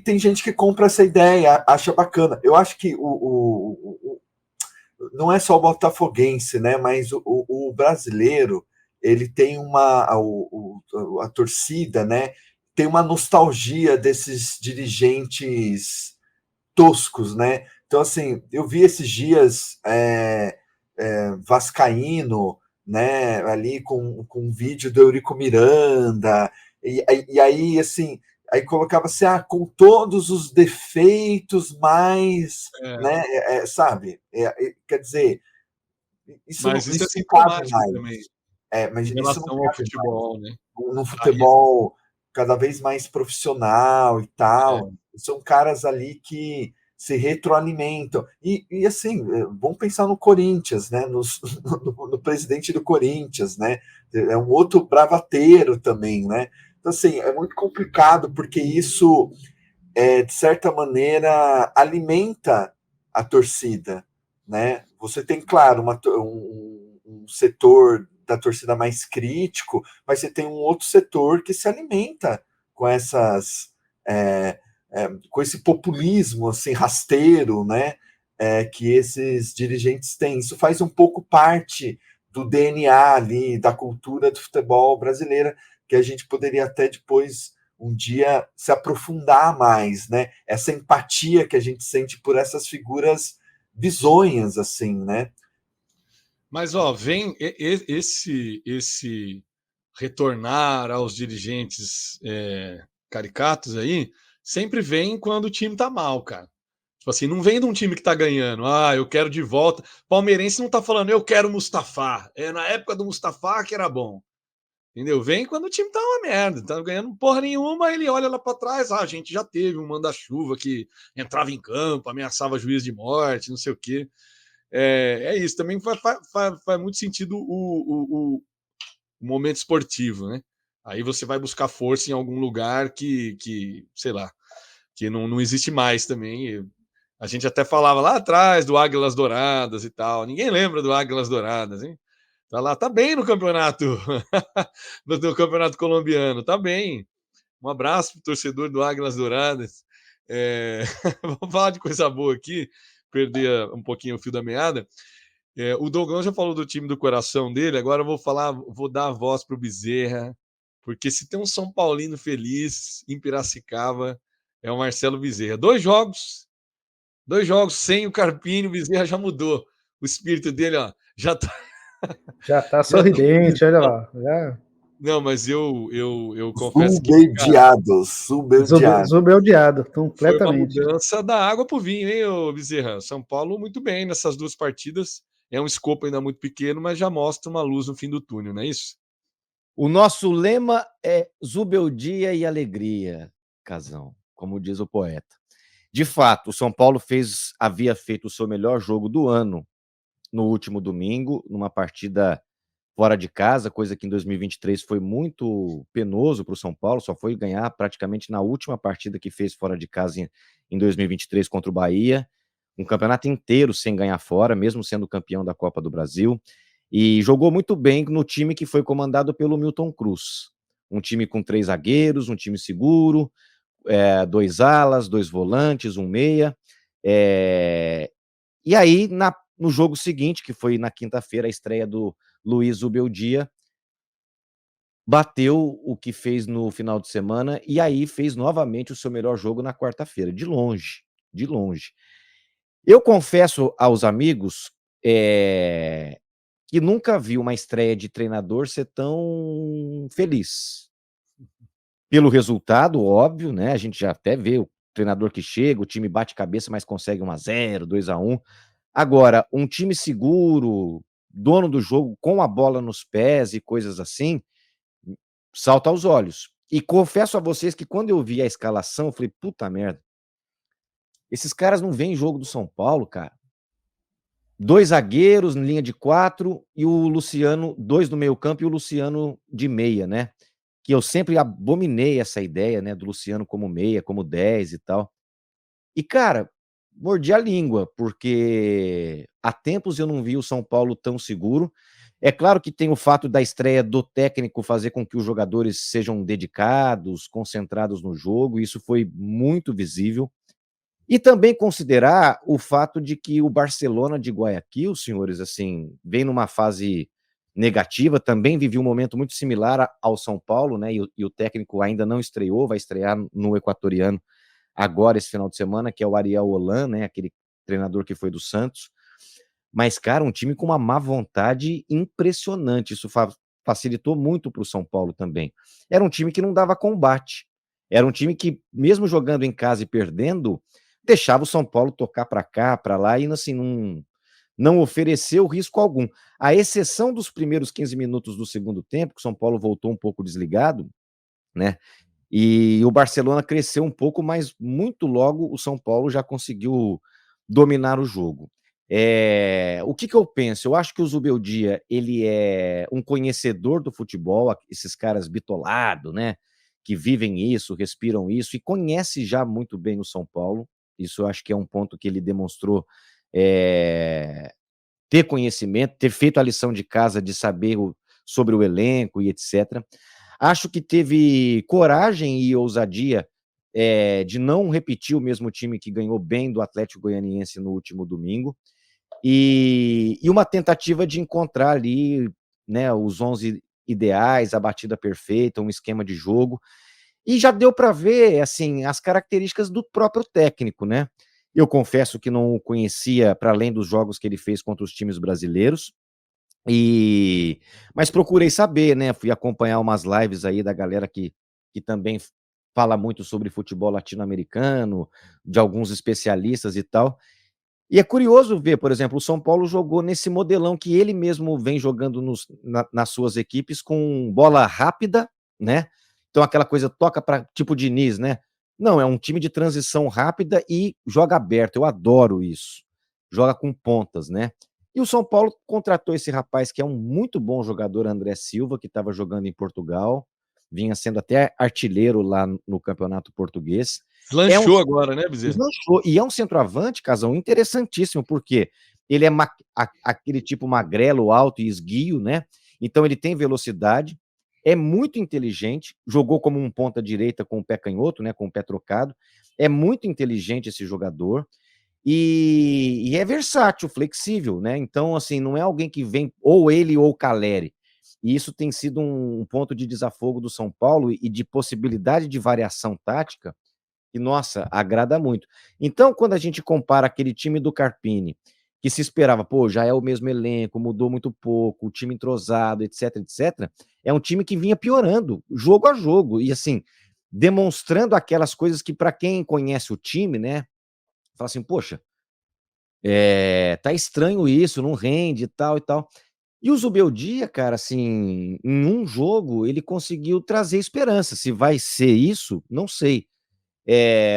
tem gente que compra essa ideia, acha bacana. Eu acho que não é só o botafoguense, né? Mas o brasileiro, ele tem a torcida, né? Tem uma nostalgia desses dirigentes toscos, né? Então, assim, eu vi esses dias vascaíno, né? Ali com um vídeo do Eurico Miranda, e aí, assim, aí colocava assim, com todos os defeitos, mas, né, sabe? Quer dizer, isso Mas isso é isso não cabe sintomático mais. também, Mas em isso não relação ao cabe mais. futebol, né? No Aí, futebol cada vez mais profissional e é, tal, são caras ali que se retroalimentam. E assim, vamos pensar no Corinthians, né? No presidente do Corinthians, né? É um outro bravateiro também, né? Então, assim, é muito complicado porque isso, de certa maneira, alimenta a torcida, né? Você tem, claro, um setor da torcida mais crítico, mas você tem um outro setor que se alimenta com com esse populismo assim rasteiro, né? Que esses dirigentes têm. Isso faz um pouco parte do DNA ali, da cultura do futebol brasileira, que a gente poderia até depois um dia se aprofundar mais, né? Essa empatia que a gente sente por essas figuras bizonhas, assim, né? mas ó, vem esse retornar aos dirigentes caricatos aí, sempre vem quando o time tá mal, cara. Tipo assim, não vem de um time que tá ganhando. Eu quero de volta. Palmeirense não tá falando, eu quero Mustafa. É na época do Mustafa que era bom. Entendeu? Vem quando o time tá uma merda, tá ganhando porra nenhuma, ele olha lá para trás, a gente já teve um manda-chuva que entrava em campo, ameaçava juiz de morte, não sei o quê. É isso, também faz muito sentido o momento esportivo, né? Aí você vai buscar força em algum lugar que sei lá, que não existe mais também. A gente até falava lá atrás do Águilas Douradas e tal. Ninguém lembra do Águilas Douradas, hein? Tá lá, tá bem no campeonato, no campeonato colombiano, tá bem. Um abraço pro torcedor do Águilas Douradas. Vamos falar de coisa boa aqui, perder um pouquinho o fio da meada. O Douglas já falou do time do coração dele, agora eu vou dar a voz pro Bezerra, porque se tem um São Paulino feliz em Piracicaba, é o Marcelo Bezerra. Dois jogos sem o Carpini, o Bezerra já mudou. O espírito dele, ó, já tá, Já tá já tá sorridente, olha lá. Já... Não, mas eu confesso que, cara, Subediado, subediado. Zubeldeado, foi uma completamente. mudança da água pro vinho, hein, ô Bezerra? São Paulo muito bem nessas duas partidas. É um escopo ainda muito pequeno, mas já mostra uma luz no fim do túnel, não é isso? O nosso lema é Zubeldia e alegria, Casão, como diz o poeta. De fato, o São Paulo havia feito o seu melhor jogo do ano no último domingo, numa partida fora de casa, coisa que em 2023 foi muito penoso para o São Paulo, só foi ganhar praticamente na última partida que fez fora de casa em 2023 contra o Bahia, um campeonato inteiro sem ganhar fora, mesmo sendo campeão da Copa do Brasil, e jogou muito bem no time que foi comandado pelo Milton Cruz, um time com 3 zagueiros, um time seguro, 2 alas, 2 volantes, um meia, e aí no jogo seguinte, que foi na quinta-feira, a estreia do Luiz Zubeldia, bateu o que fez no final de semana e aí fez novamente o seu melhor jogo na quarta-feira, de longe, de longe. Eu confesso aos amigos que nunca vi uma estreia de treinador ser tão feliz. Pelo resultado, óbvio, né? A gente já até vê o treinador que chega, o time bate cabeça, mas consegue 1-0, 2-1. Agora, um time seguro, dono do jogo, com a bola nos pés e coisas assim, salta aos olhos. E confesso a vocês que quando eu vi a escalação, eu falei, puta merda, esses caras não veem jogo do São Paulo, cara. 2 zagueiros, linha de 4, e o Luciano, 2 no meio campo e o Luciano de meia, né? Que eu sempre abominei essa ideia, né, do Luciano como meia, como 10 e tal. E, cara, mordi a língua, porque há tempos eu não vi o São Paulo tão seguro. É claro que tem o fato da estreia do técnico fazer com que os jogadores sejam dedicados, concentrados no jogo, isso foi muito visível. E também considerar o fato de que o Barcelona de Guayaquil, senhores, assim, vem numa fase negativa, também viveu um momento muito similar ao São Paulo, né? E o técnico ainda não estreou, vai estrear no equatoriano agora esse final de semana, que é o Ariel Holan, né? Aquele treinador que foi do Santos. Mas, cara, um time com uma má vontade impressionante. Isso facilitou muito para o São Paulo também. Era um time que não dava combate. Era um time que, mesmo jogando em casa e perdendo, deixava o São Paulo tocar para cá, para lá, e assim, não ofereceu risco algum. À exceção dos primeiros 15 minutos do segundo tempo, que o São Paulo voltou um pouco desligado, né? E o Barcelona cresceu um pouco, mas muito logo o São Paulo já conseguiu dominar o jogo. O que eu penso? Eu acho que o Zubeldia, ele é um conhecedor do futebol, esses caras bitolados, né? Que vivem isso, respiram isso e conhece já muito bem o São Paulo. Isso eu acho que é um ponto que ele demonstrou ter conhecimento, ter feito a lição de casa de saber sobre o elenco e etc. Acho que teve coragem e ousadia de não repetir o mesmo time que ganhou bem do Atlético Goianiense no último domingo, e uma tentativa de encontrar ali, né, os 11 ideais, a batida perfeita, um esquema de jogo, e já deu para ver assim as características do próprio técnico, né? Eu confesso que não o conhecia para além dos jogos que ele fez contra os times brasileiros, mas procurei saber, né? Fui acompanhar umas lives aí da galera que também fala muito sobre futebol latino-americano, de alguns especialistas e tal. E é curioso ver, por exemplo, o São Paulo jogou nesse modelão que ele mesmo vem jogando nas suas equipes com bola rápida, né? Então aquela coisa toca para tipo Diniz, né? Não, é um time de transição rápida e joga aberto. Eu adoro isso. Joga com pontas, né? E o São Paulo contratou esse rapaz que é um muito bom jogador, André Silva, que estava jogando em Portugal, vinha sendo até artilheiro lá no Campeonato Português. Lanchou agora, né, Bezerra? Lanchou. E é um centroavante, Casão, interessantíssimo, porque ele é aquele tipo magrelo, alto e esguio, né? Então ele tem velocidade, é muito inteligente, jogou como um ponta-direita com o pé canhoto, né? Com o pé trocado. É muito inteligente esse jogador. E é versátil, flexível, né? Então, assim, não é alguém que vem ou ele ou o Caleri. E isso tem sido um ponto de desafogo do São Paulo e de possibilidade de variação tática que, nossa, agrada muito. Então, quando a gente compara aquele time do Carpini, que se esperava, pô, já é o mesmo elenco, mudou muito pouco, o time entrosado, etc, etc, é um time que vinha piorando, jogo a jogo, e assim, demonstrando aquelas coisas que, para quem conhece o time, né, fala assim, poxa, tá estranho isso, não rende e tal e tal. E o Zubeldia, cara, assim, em um jogo, ele conseguiu trazer esperança. Se vai ser isso, não sei.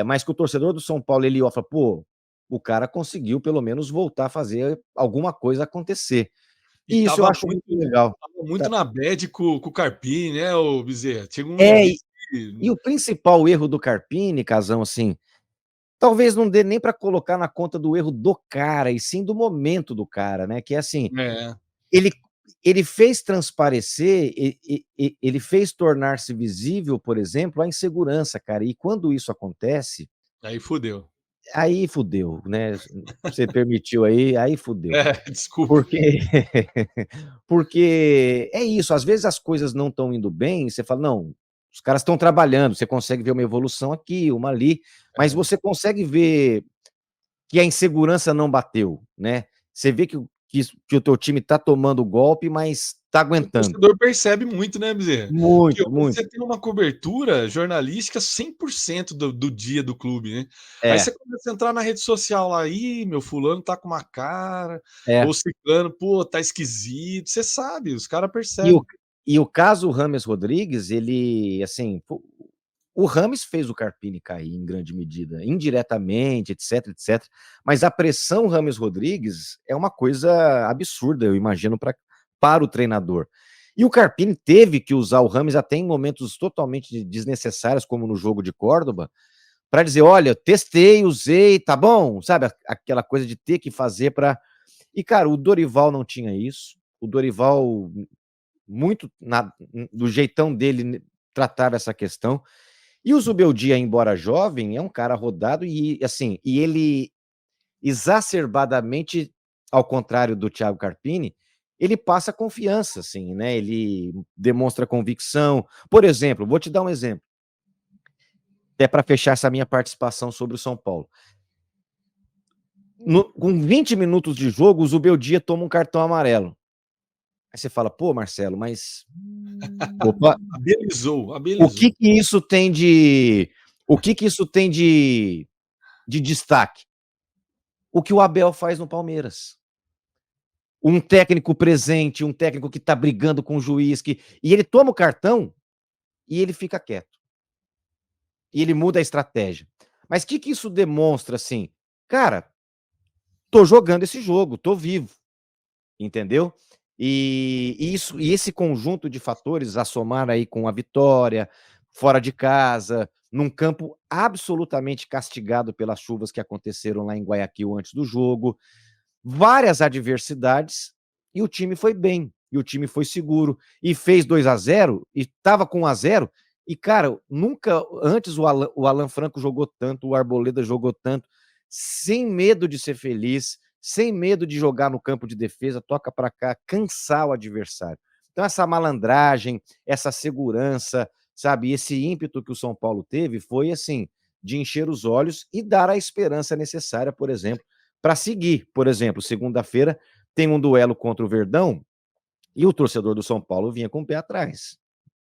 Mas que o torcedor do São Paulo, ele fala, pô, o cara conseguiu pelo menos voltar a fazer alguma coisa acontecer. E E isso eu tava acho muito legal. muito na bad com o Carpini, né, o Bezerra? Chegou uns É, dias e o principal erro do Carpini, Casão, assim, talvez não dê nem para colocar na conta do erro do cara, e sim do momento do cara, né? Que é assim, é, ele, ele fez transparecer, ele fez tornar-se visível, por exemplo, a insegurança, cara. E quando isso acontece, aí fudeu. aí fudeu, né? Você permitiu aí fudeu. Desculpa. Porque porque é isso, às vezes as coisas não estão indo bem, e você fala: "Não, os caras estão trabalhando", você consegue ver uma evolução aqui, uma ali, mas É. você consegue ver que a insegurança não bateu, né. Você vê que o teu time tá tomando golpe, mas tá O aguentando. torcedor percebe muito, né, Bezerra? Porque Muito, hoje muito. você tem uma cobertura jornalística 100% do dia do clube, né. Aí É, você começa a entrar na rede social lá, "Ih, meu fulano tá com uma cara", é. ou ciclano, "Pô, tá esquisito", você sabe, os cara E o percebem. e o caso Rames Rodrigues, ele, assim, o Rames fez o Carpini cair em grande medida, indiretamente, etc, etc. Mas a pressão Rames Rodrigues é uma coisa absurda, eu imagino, para o treinador. E o Carpini teve que usar o Rames até em momentos totalmente desnecessários, como no jogo de Córdoba, para dizer: olha, testei, usei, tá bom? Sabe, aquela coisa de ter que fazer para. E, cara, o Dorival não tinha isso. o Dorival, muito do jeitão dele, tratava essa questão. E o Zubeldia, embora jovem, é um cara rodado e, assim, e ele exacerbadamente, ao contrário do Thiago Carpini, ele passa confiança, assim, né? Ele demonstra convicção. Por exemplo, vou te dar um exemplo, até para fechar essa minha participação sobre o São Paulo. Com 20 minutos de jogo, o Zubeldia toma um cartão amarelo. Aí você fala, pô, Marcelo, mas... Opa, Habilizou. o que isso tem de... O que isso tem de destaque? O que o Abel faz no Palmeiras. Um técnico presente, um técnico que tá brigando com o juiz, e ele toma o cartão e ele fica quieto. E ele muda a estratégia. Mas o que isso demonstra, assim? Cara, tô jogando esse jogo, tô vivo. Entendeu? E esse conjunto de fatores, a somar aí com a vitória, fora de casa, num campo absolutamente castigado pelas chuvas que aconteceram lá em Guayaquil antes do jogo, várias adversidades, e o time foi bem, e o time foi seguro, e fez 2-0, e tava com 1-0, e, cara, nunca antes o Alan Franco jogou tanto, o Arboleda jogou tanto, sem medo de ser feliz, sem medo de jogar no campo de defesa, toca para cá, cansar o adversário. Então essa malandragem, essa segurança, sabe, esse ímpeto que o São Paulo teve foi, assim, de encher os olhos e dar a esperança necessária, por exemplo, para seguir. Por exemplo, segunda-feira tem um duelo contra o Verdão e o torcedor do São Paulo vinha com o pé atrás,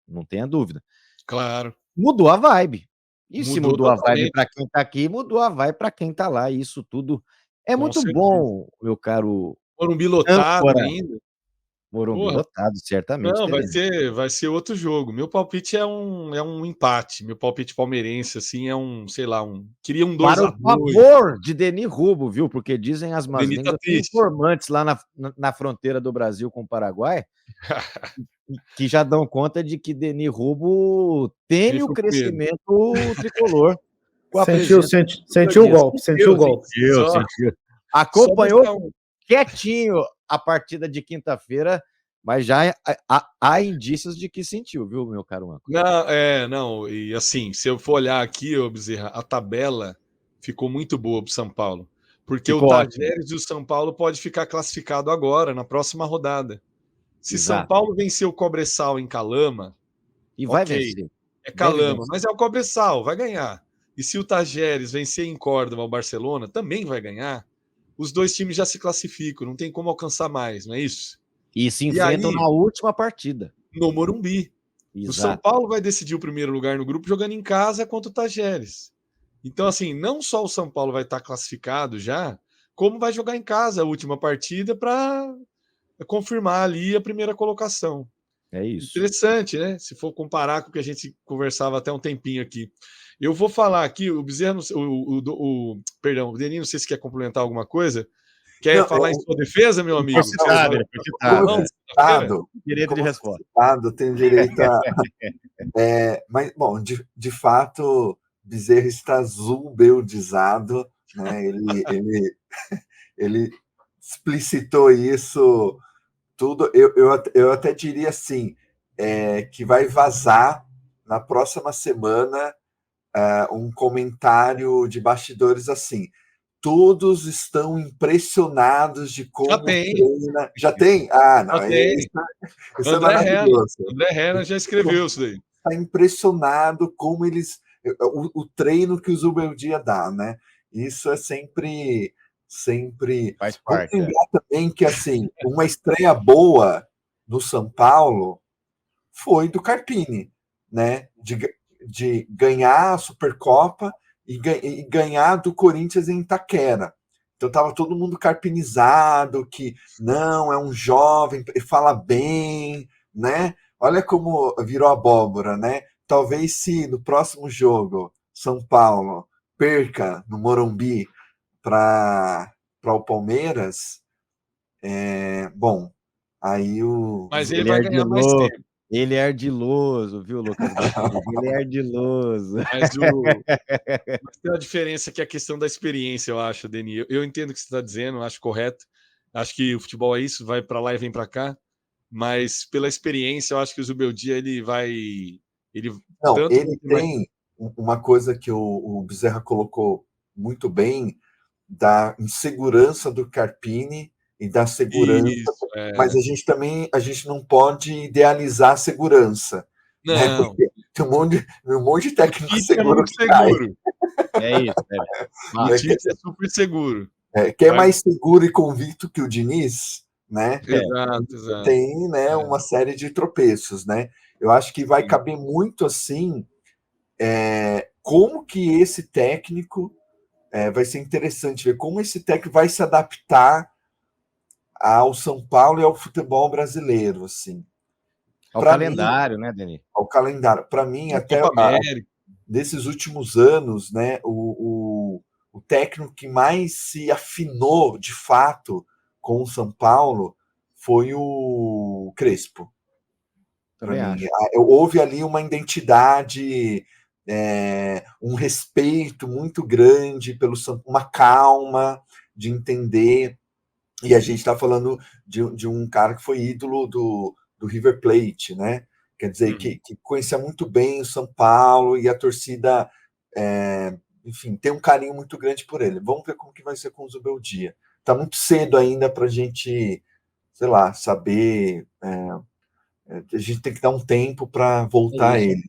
não tenha dúvida. Claro. Mudou a vibe. E se Mudou mudou a vibe totalmente. para quem tá aqui, mudou a vibe para quem tá lá. E isso tudo é Com muito certeza. bom, meu caro Morumbi lotado âncora. ainda. Morumbi Porra. lotado, certamente Não, teremos. vai ser outro jogo. Meu palpite é um empate. Meu palpite palmeirense, assim, sei lá, queria um Para o 2-2. favor de Denis Rubo, viu? Porque dizem as O más Denis tá línguas, tem triste. informantes lá na fronteira do Brasil com o Paraguai, que já dão conta de que Denis Rubo teme o Fico com medo. crescimento tricolor com a Sentiu, presença do sentiu o Dias. golpe, sentiu o golpe. Sentiu. Só Acompanhou buscar um. quietinho a partida de quinta-feira, mas já há indícios de que sentiu, viu, meu caro âncora? Não, e assim, se eu for olhar aqui, ô Bezerra, a tabela ficou muito boa pro São Paulo. Porque Ficou o ótimo. Tajeres e o São Paulo pode ficar classificado agora, na próxima rodada. Se São Exato. Paulo vencer o Cobressal em Calama, E vai ok, vencer. é Deve Calama, vencer. mas é o Cobressal, vai ganhar. E se o Tajeres vencer em Córdoba o Barcelona, também vai ganhar. Os dois times já se classificam, não tem como alcançar mais, não é isso? E se E enfrentam aí, na última partida. no Morumbi. O São Exato. Paulo vai decidir o primeiro lugar no grupo jogando em casa contra o Tajeres. Então, assim, não só o São Paulo vai estar classificado já, como vai jogar em casa a última partida para confirmar ali a primeira colocação. É isso. Interessante, né? Se for comparar com o que a gente conversava até um tempinho aqui. Eu vou falar aqui, o Bezerra, perdão, o Denis, não sei se quer complementar alguma coisa. Quer Não, falar em sua defesa, meu amigo? Foi citado, ele foi Como eu citado. fui Segunda-feira? citado, Direito de resposta. eu tenho direito a. Mas, bom, de fato, Bezerra está zubeldizado, né? Ele explicitou isso tudo. Eu até diria assim, que vai vazar na próxima semana um comentário de bastidores assim. Todos estão impressionados de como treina. Já tem? Ah, não. Já tem. Isso é maravilhoso. André Herna já escreveu isso daí. Está impressionado como eles. O treino que o Zubeldia dá, né? Isso é sempre. Faz Vamos parte. lembrar também que, assim, uma estreia boa no São Paulo foi do Carpini, né? De ganhar a Supercopa e ganhar do Corinthians em Itaquera. Então estava todo mundo carpinizado, que não, é um jovem, fala bem, né? Olha como virou abóbora, né? Talvez se no próximo jogo São Paulo perca no Morumbi para o Palmeiras, bom, aí Mas ele vai ganhar mais tempo. Ele é ardiloso, viu, Lucas? Ele é ardiloso. Mas tem uma diferença que é a questão da experiência, eu acho, Denis. Eu entendo o que você está dizendo, acho correto. Acho que o futebol é isso, vai para lá e vem para cá. mas pela experiência, eu acho que o Zubeldia ele vai. Ele Não, tanto ele quanto mais. tem uma coisa que o Bezerra colocou muito bem, da insegurança do Carpini e da segurança, Isso, mas a gente não pode idealizar a segurança, né? Não, Porque tem um monte de o técnico Tite é seguro muito que cai. seguro. É isso, O Ah, Tite é super seguro. Que é Vai... mais seguro e convicto que o Diniz, né? Exato, exato. Tem, né, uma série de tropeços, né? Eu acho que vai Sim. caber muito assim, como que esse técnico vai ser interessante ver como esse técnico vai se adaptar ao São Paulo e ao futebol brasileiro, assim. ao Para mim, calendário, né, Denis? ao calendário, para mim A até Copa América, desses últimos anos, né, o técnico que mais se afinou de fato com o São Paulo foi o Crespo. Para Também mim, acho. houve ali uma identidade, um respeito muito grande pelo uma calma de entender. E a gente está falando de um cara que foi ídolo do River Plate, né? Quer dizer, que conhecia muito bem o São Paulo e a torcida, enfim, tem um carinho muito grande por ele. Vamos ver como que vai ser com o Zubeldia. Está muito cedo ainda para a gente, sei lá, saber. A gente tem que dar um tempo para voltar a Isso. ele.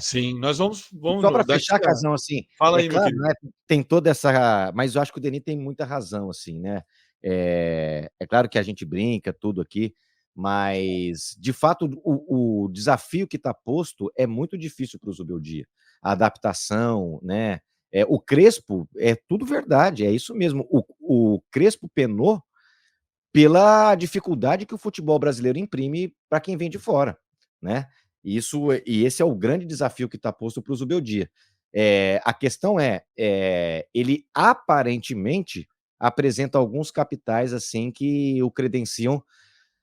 sim, nós E só para vamos daqui fechar, a... Casão, assim, Fala é aí, meu claro, querido. né, tem toda essa, mas eu acho que o Denis tem muita razão, assim, né? É claro que a gente brinca tudo aqui, mas de fato o desafio que está posto é muito difícil para o Zubeldia. A adaptação, né? O Crespo é tudo verdade, é isso mesmo. O Crespo penou pela dificuldade que o futebol brasileiro imprime para quem vem de fora, né? E esse é o grande desafio que está posto para o Zubeldia. A questão ele aparentemente apresenta alguns capitais assim que o credenciam a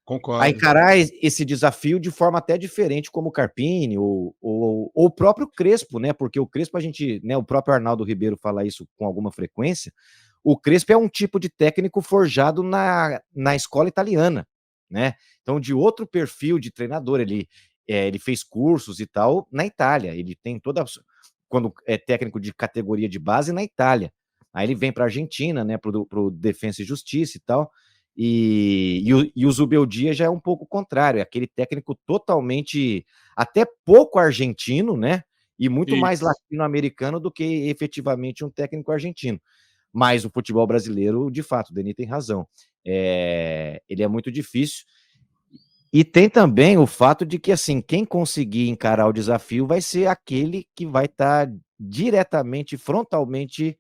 Concordo. encarar esse desafio de forma até diferente, como o Carpini ou o próprio Crespo, né? Porque o Crespo, a gente, né? O próprio Arnaldo Ribeiro fala isso com alguma frequência. O Crespo é um tipo de técnico forjado na escola italiana, né? Então, de outro perfil de treinador, ele fez cursos e tal na Itália. Ele tem toda. Quando é técnico de categoria de base na Itália. Aí ele vem para a Argentina, né? Para o Defensa e Justiça e tal. E o Zubeldia já é um pouco o contrário, é aquele técnico totalmente, até pouco argentino, né? E muito mais Isso. latino-americano do que efetivamente um técnico argentino. Mas o futebol brasileiro, de fato, o Denis tem razão. Ele é muito difícil. E tem também o fato de que, assim, quem conseguir encarar o desafio vai ser aquele que vai estar diretamente, frontalmente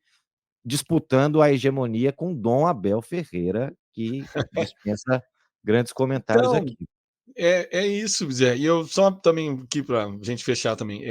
disputando a hegemonia com Dom Abel Ferreira, que dispensa grandes comentários Então, aqui. é isso, Zé. E eu só também aqui para a gente fechar também.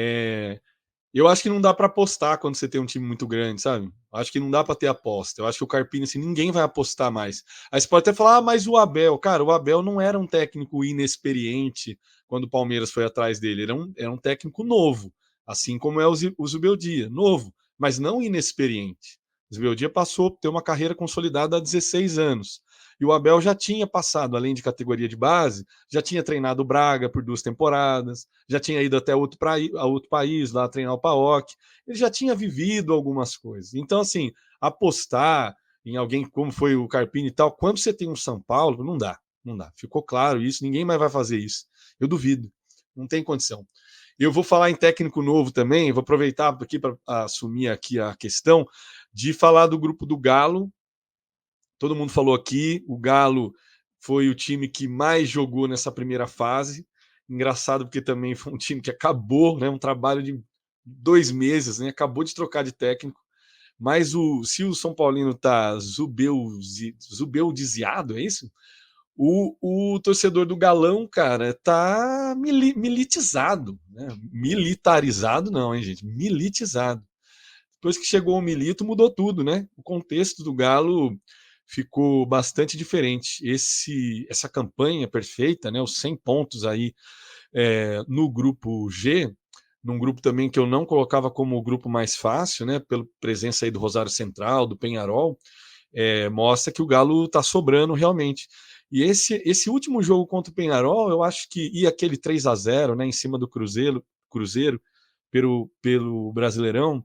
Eu acho que não dá para apostar quando você tem um time muito grande, sabe? Acho que não dá para ter aposta. Eu acho que o Carpini, assim, ninguém vai apostar mais. Aí você pode até falar, mas o Abel, cara, o Abel não era um técnico inexperiente quando o Palmeiras foi atrás dele. Era um técnico novo, assim como é o Zubeldia, novo, mas não inexperiente. O Zubeldia passou a ter uma carreira consolidada há 16 anos. E o Abel já tinha passado, além de categoria de base, já tinha treinado o Braga por 2 temporadas, já tinha ido até outro país lá treinar o PAOK, ele já tinha vivido algumas coisas. Então, assim, apostar em alguém como foi o Carpini e tal, quando você tem um São Paulo, não dá, não dá. Ficou claro isso, ninguém mais vai fazer isso. Eu duvido, não tem condição. Eu vou falar em técnico novo também, vou aproveitar aqui para assumir aqui a questão de falar do grupo do Galo. Todo mundo falou aqui, o Galo foi o time que mais jogou nessa primeira fase. Engraçado porque também foi um time que acabou, né, um trabalho de 2 meses, né, acabou de trocar de técnico. Mas se o São Paulino está zubeldiziado, é isso? O torcedor do Galão, cara, tá militizado, né? Militarizado não, hein, gente? Militizado. Depois que chegou o Milito, mudou tudo, né? O contexto do Galo ficou bastante diferente. Essa campanha perfeita, né? Os 100 pontos aí no grupo G, num grupo também que eu não colocava como o grupo mais fácil, né? Pela presença aí do Rosário Central, do Penharol, mostra que o Galo está sobrando realmente. E esse último jogo contra o Peñarol, eu acho que, e aquele 3-0, né, em cima do Cruzeiro pelo Brasileirão,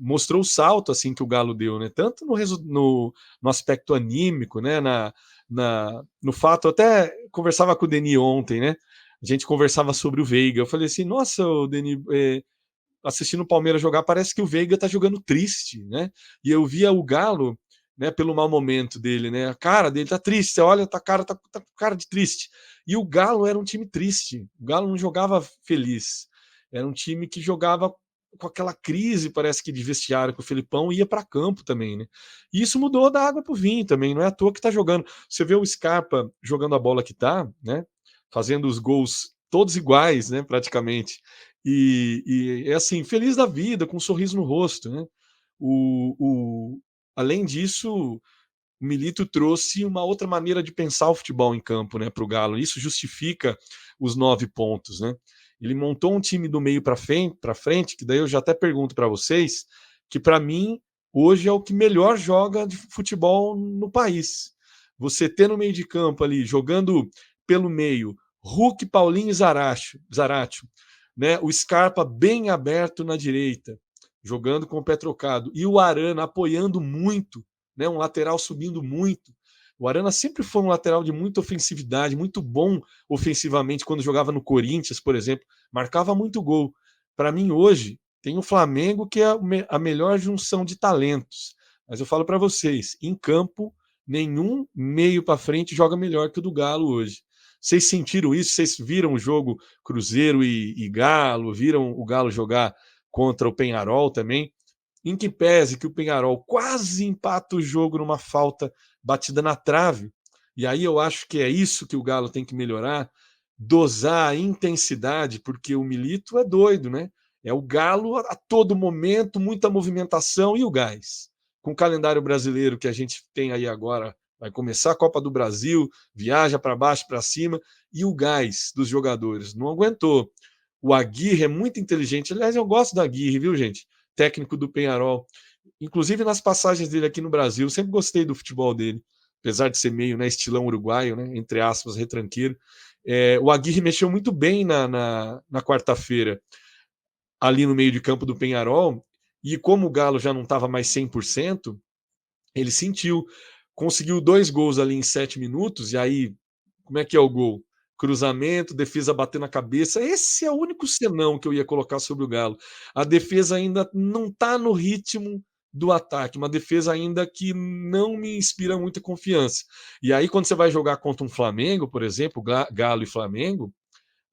mostrou o salto assim que o Galo deu, né? Tanto no aspecto anímico, né? No fato, eu até conversava com o Denis ontem, né? A gente conversava sobre o Veiga. Eu falei assim, nossa, o Denis, assistindo o Palmeiras jogar, parece que o Veiga tá jogando triste, né? E eu via o Galo, né, pelo mau momento dele, né? A cara dele tá triste, você olha, tá com cara de triste. E o Galo era um time triste. O Galo não jogava feliz. Era um time que jogava com aquela crise, parece que de vestiário com o Felipão, ia para campo também, né? E isso mudou da água pro vinho também, não é à toa que tá jogando. Você vê o Scarpa jogando a bola que tá, né? Fazendo os gols todos iguais, né, praticamente. E é assim, feliz da vida, com um sorriso no rosto, né? O, o, Além disso, o Milito trouxe uma outra maneira de pensar o futebol em campo, né, para o Galo. Isso justifica os 9 pontos, né? Ele montou um time do meio para frente, que daí eu já até pergunto para vocês, que para mim hoje é o que melhor joga de futebol no país. Você ter no meio de campo ali, jogando pelo meio, Hulk, Paulinho e Zaratio, né? O Scarpa bem aberto na direita, jogando com o pé trocado, e o Arana apoiando muito, né? Um lateral subindo muito. O Arana sempre foi um lateral de muita ofensividade, muito bom ofensivamente quando jogava no Corinthians, por exemplo, marcava muito gol. Para mim hoje tem o Flamengo que é a melhor junção de talentos. Mas eu falo para vocês, em campo nenhum meio para frente joga melhor que o do Galo hoje. Vocês sentiram isso? Vocês viram o jogo Cruzeiro e Galo? Viram o Galo jogar contra o Peñarol também? Em que pese que o Peñarol quase empata o jogo numa falta batida na trave. E aí eu acho que é isso que o Galo tem que melhorar, dosar a intensidade, porque o Milito é doido, né? É o Galo a todo momento, muita movimentação e o gás. Com o calendário brasileiro que a gente tem aí agora, vai começar a Copa do Brasil, viaja para baixo, para cima, e o gás dos jogadores. Não aguentou. O Aguirre é muito inteligente. Aliás, eu gosto do Aguirre, viu, gente? Técnico do Peñarol. Inclusive nas passagens dele aqui no Brasil, sempre gostei do futebol dele, apesar de ser meio, né, estilão uruguaio, né, entre aspas, retranqueiro. O Aguirre mexeu muito bem na quarta-feira, ali no meio de campo do Peñarol, e como o Galo já não estava mais 100%, ele sentiu. Conseguiu 2 gols ali em 7 minutos, e aí, como é que é o gol? Cruzamento, defesa bater na cabeça. Esse é o único senão que eu ia colocar sobre o Galo. A defesa ainda não está no ritmo do ataque, uma defesa ainda que não me inspira muita confiança. E aí, quando você vai jogar contra um Flamengo, por exemplo, Galo e Flamengo,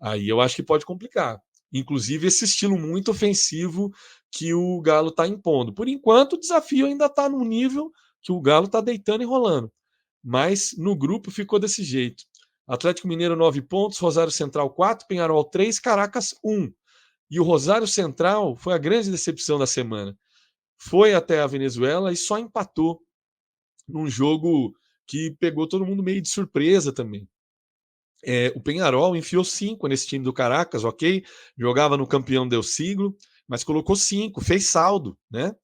aí eu acho que pode complicar. Inclusive esse estilo muito ofensivo que o Galo está impondo. Por enquanto, o desafio ainda está num nível que o Galo está deitando e rolando. Mas no grupo ficou desse jeito. Atlético Mineiro 9 pontos, Rosário Central 4, Peñarol 3, Caracas 1. E o Rosário Central foi a grande decepção da semana. Foi até a Venezuela e só empatou num jogo que pegou todo mundo meio de surpresa também. O Peñarol enfiou 5 nesse time do Caracas, ok? Jogava no campeão del siglo, mas colocou 5, fez saldo, né?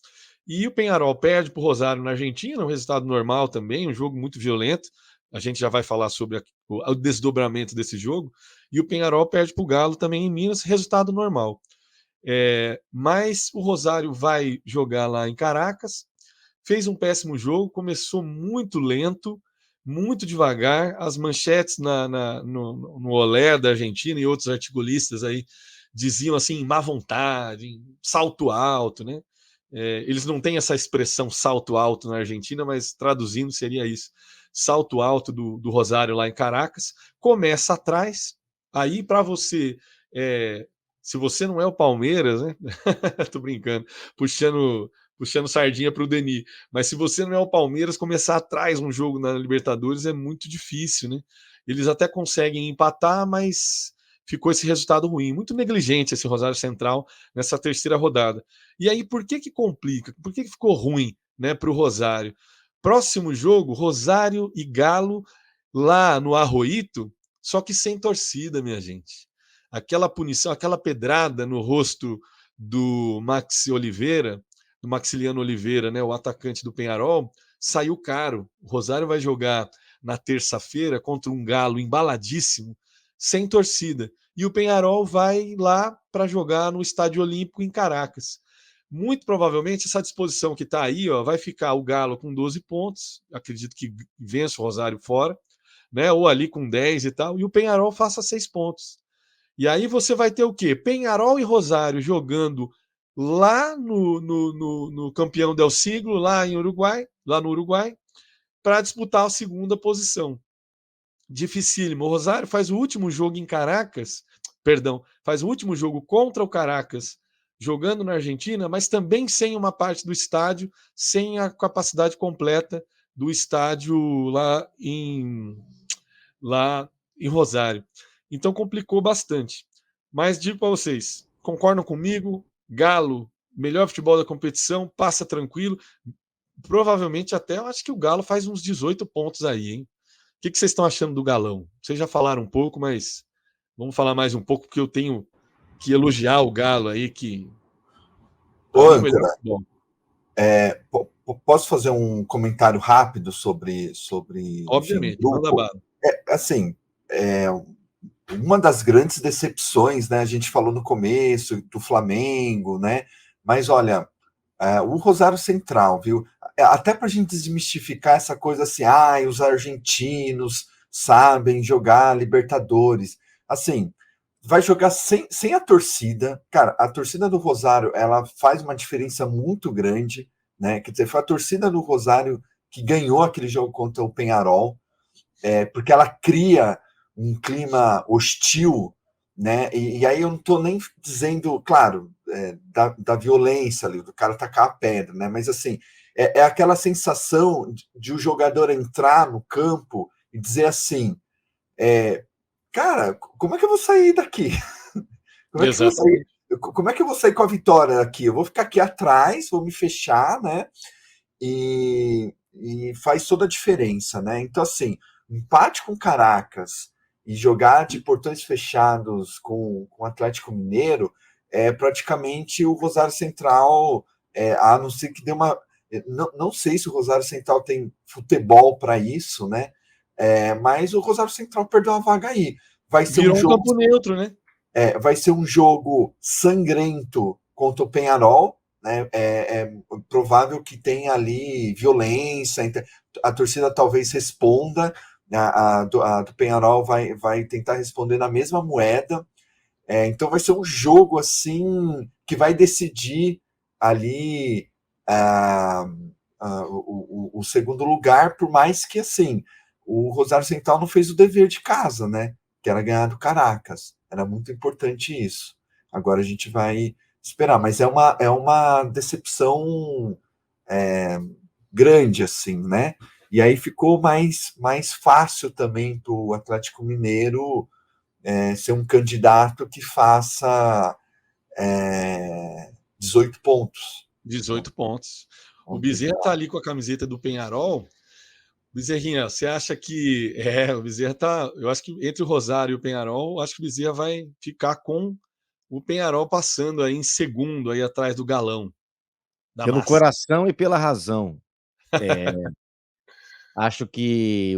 E o Peñarol perde para o Rosário na Argentina, um resultado normal também, um jogo muito violento. A gente já vai falar sobre o desdobramento desse jogo. E o Peñarol perde para o Galo também em Minas, resultado normal. Mas o Rosário vai jogar lá em Caracas, fez um péssimo jogo, começou muito lento, muito devagar, as manchetes no Olé da Argentina e outros articulistas aí diziam assim, má vontade, salto alto, né? Eles não têm essa expressão salto alto na Argentina, mas traduzindo seria isso. Salto alto do Rosário lá em Caracas, começa atrás, aí para você, se você não é o Palmeiras, né? Tô brincando, puxando sardinha para o Denis. Mas se você não é o Palmeiras, começar atrás um jogo na Libertadores é muito difícil, né? Eles até conseguem empatar, mas ficou esse resultado ruim. Muito negligente esse Rosário Central nessa terceira rodada. E aí, por que complica? Por que ficou ruim, né, para o Rosário? Próximo jogo, Rosário e Galo lá no Arroito, só que sem torcida, minha gente. Aquela punição, aquela pedrada no rosto do Maxiliano Oliveira, né, o atacante do Peñarol, saiu caro. O Rosário vai jogar na terça-feira contra um Galo embaladíssimo, sem torcida. E o Peñarol vai lá para jogar no Estádio Olímpico em Caracas. Muito provavelmente essa disposição que está aí, ó, vai ficar o Galo com 12 pontos, acredito que vença o Rosário fora, né? Ou ali com 10 e tal, e o Peñarol faça 6 pontos. E aí você vai ter o quê? Peñarol e Rosário jogando lá no Campeão del Siglo, lá no Uruguai, para disputar a segunda posição. Dificílimo. O Rosário faz o último jogo em Caracas, faz o último jogo contra o Caracas, jogando na Argentina, mas também sem uma parte do estádio, sem a capacidade completa do estádio lá em Rosário. Então complicou bastante. Mas digo para vocês, concordam comigo? Galo, melhor futebol da competição, passa tranquilo. Provavelmente até eu acho que o Galo faz uns 18 pontos aí, hein? O que vocês estão achando do Galão? Vocês já falaram um pouco, mas vamos falar mais um pouco, porque eu tenho que elogiar o Galo aí, que para mim é o melhor futebol. Posso fazer um comentário rápido sobre Obviamente, enfim, manda bala. Assim, uma das grandes decepções, né? A gente falou no começo do Flamengo, né? Mas olha, o Rosário Central, viu? Até para a gente desmistificar essa coisa assim, os argentinos sabem jogar Libertadores. Assim, vai jogar sem a torcida. Cara, a torcida do Rosário, ela faz uma diferença muito grande, né? Quer dizer, foi a torcida do Rosário que ganhou aquele jogo contra o Peñarol, porque ela cria um clima hostil, né? E aí eu não estou nem dizendo, claro, da violência ali, do cara tacar a pedra, né? Mas assim, é aquela sensação de o jogador entrar no campo e dizer assim, cara, como é que eu vou sair daqui? Como é que eu vou sair com a vitória aqui? Eu vou ficar aqui atrás, vou me fechar, né? E faz toda a diferença, né? Então, assim, empate com Caracas e jogar de portões fechados com o Atlético Mineiro é praticamente o Rosário Central, a não ser que dê uma. Não sei se o Rosário Central tem futebol para isso, né? Mas o Rosário Central perdeu a vaga aí. Virou um campo neutro, né? Vai ser um jogo sangrento contra o Peñarol, né? É provável que tenha ali violência, a torcida talvez responda, a do Peñarol vai tentar responder na mesma moeda, então vai ser um jogo assim que vai decidir ali o segundo lugar, por mais que assim o Rosário Central não fez o dever de casa, né? Que era ganhar do Caracas. Era muito importante isso. Agora a gente vai esperar, mas é uma decepção grande, assim, né? E aí ficou mais fácil também para o Atlético Mineiro ser um candidato que faça 18 pontos. 18 pontos. O Bezerra está ali com a camiseta do Peñarol. Bezerrinha, você acha que. O Bezerra tá. Eu acho que entre o Rosário e o Peñarol, acho que o Bezerra vai ficar com o Peñarol passando aí em segundo, aí atrás do Galão. Pelo massa. Coração e pela razão. Acho que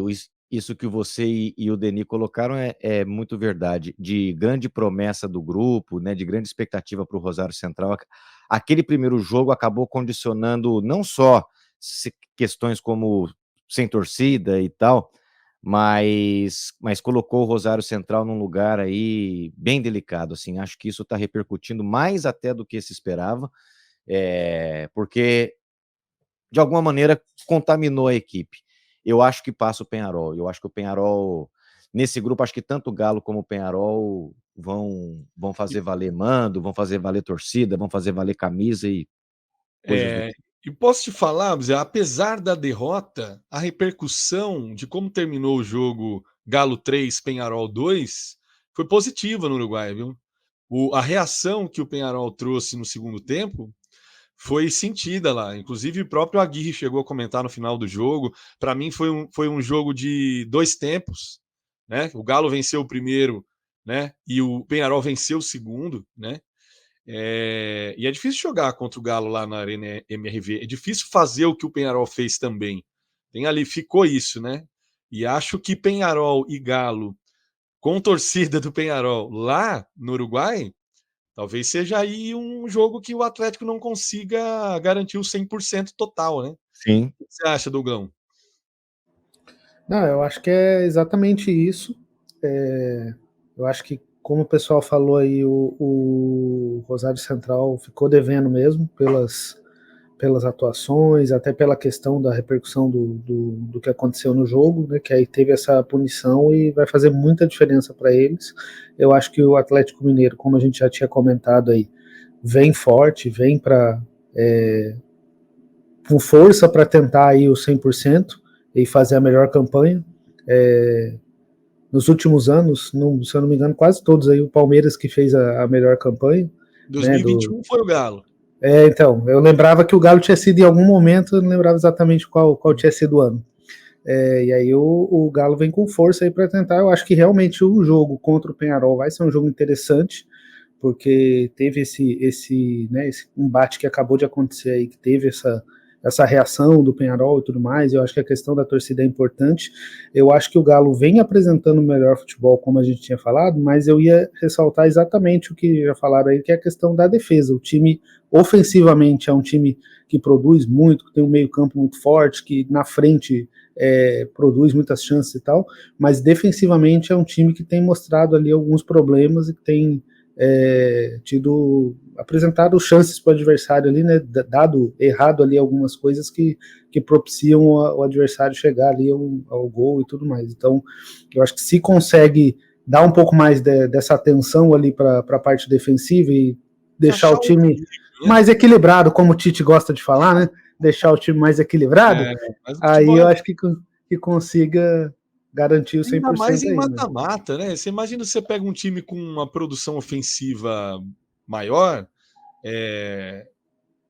isso que você e o Denis colocaram é muito verdade. De grande promessa do grupo, né, de grande expectativa para o Rosário Central. Aquele primeiro jogo acabou condicionando não só questões como sem torcida e tal, mas colocou o Rosário Central num lugar aí bem delicado. Assim, acho que isso está repercutindo mais até do que se esperava, porque de alguma maneira contaminou a equipe. Eu acho que passa o Peñarol. Eu acho que o Peñarol, nesse grupo, acho que tanto o Galo como o Peñarol vão fazer valer mando, vão fazer valer torcida, vão fazer valer camisa e coisas do tipo. E posso te falar, Zé, apesar da derrota, a repercussão de como terminou o jogo Galo 3, Peñarol 2 foi positiva no Uruguai, viu? A reação que o Peñarol trouxe no segundo tempo foi sentida lá. Inclusive, o próprio Aguirre chegou a comentar no final do jogo. Para mim, foi um jogo de dois tempos, né? O Galo venceu o primeiro, né? E o Peñarol venceu o segundo, né? E é difícil jogar contra o Galo lá na Arena MRV. É difícil fazer o que o Peñarol fez também, Tem ali, ficou isso, né? E acho que Peñarol e Galo, com torcida do Peñarol lá no Uruguai, talvez seja aí um jogo que o Atlético não consiga garantir o 100% total, né? Sim. O que você acha, Dougão? Não, eu acho que é exatamente isso. Eu acho que, como o pessoal falou aí, o Rosário Central ficou devendo mesmo pelas atuações, até pela questão da repercussão do que aconteceu no jogo, né, que aí teve essa punição e vai fazer muita diferença para eles. Eu acho que o Atlético Mineiro, como a gente já tinha comentado aí, vem forte, vem com força para tentar aí o 100% e fazer a melhor campanha. Nos últimos anos, se eu não me engano, quase todos aí, o Palmeiras que fez a melhor campanha. 2021 foi o Galo. Então, eu lembrava que o Galo tinha sido em algum momento, eu não lembrava exatamente qual tinha sido o ano. E aí o Galo vem com força aí para tentar. Eu acho que realmente o jogo contra o Peñarol vai ser um jogo interessante, porque teve esse embate que acabou de acontecer aí, que teve essa reação do Peñarol e tudo mais. Eu acho que a questão da torcida é importante. Eu acho que o Galo vem apresentando o melhor futebol, como a gente tinha falado, mas eu ia ressaltar exatamente o que já falaram aí, que é a questão da defesa. O time, ofensivamente, é um time que produz muito, que tem um meio-campo muito forte, que na frente produz muitas chances e tal, mas defensivamente é um time que tem mostrado ali alguns problemas e que tem apresentado chances para o adversário ali, né, dado errado ali algumas coisas que propiciam o adversário chegar ali ao gol e tudo mais. Então, eu acho que se consegue dar um pouco mais dessa atenção ali para a parte defensiva e deixar o time mais equilibrado, como o Tite gosta de falar, né? Deixar o time mais equilibrado, aí eu acho que consiga garantir o 100% ainda mais em aí. mata-mata, né? Você imagina, você pega um time com uma produção ofensiva maior,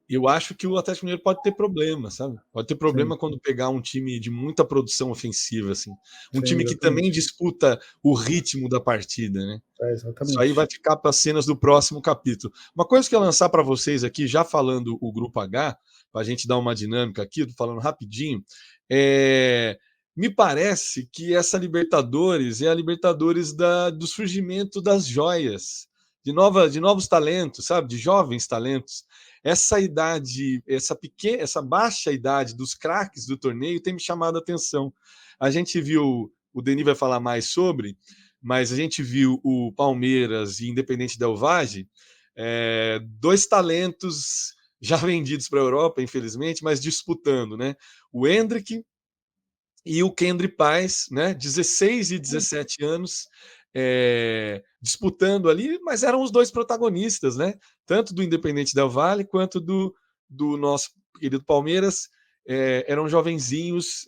eu acho que o Atlético Mineiro pode ter problema, sabe? Pode ter problema quando pegar um time de muita produção ofensiva, assim. Um time que também disputa o ritmo da partida, né? Isso aí vai ficar para as cenas do próximo capítulo. Uma coisa que eu lançar para vocês aqui, já falando o Grupo H, para a gente dar uma dinâmica aqui, tô falando rapidinho, me parece que essa Libertadores é a Libertadores do surgimento das joias, de novos talentos, sabe? De jovens talentos. Essa idade, essa baixa idade dos craques do torneio tem me chamado a atenção. A gente viu, o Denis vai falar mais sobre, mas a gente viu o Palmeiras e Independente Del Valle, dois talentos já vendidos para a Europa, infelizmente, mas disputando, né? O Endrick e o Kendry Paz, né? 16 e 17 anos, disputando ali, mas eram os dois protagonistas, né? Tanto do Independente Del Valle quanto do nosso querido Palmeiras, eram jovenzinhos,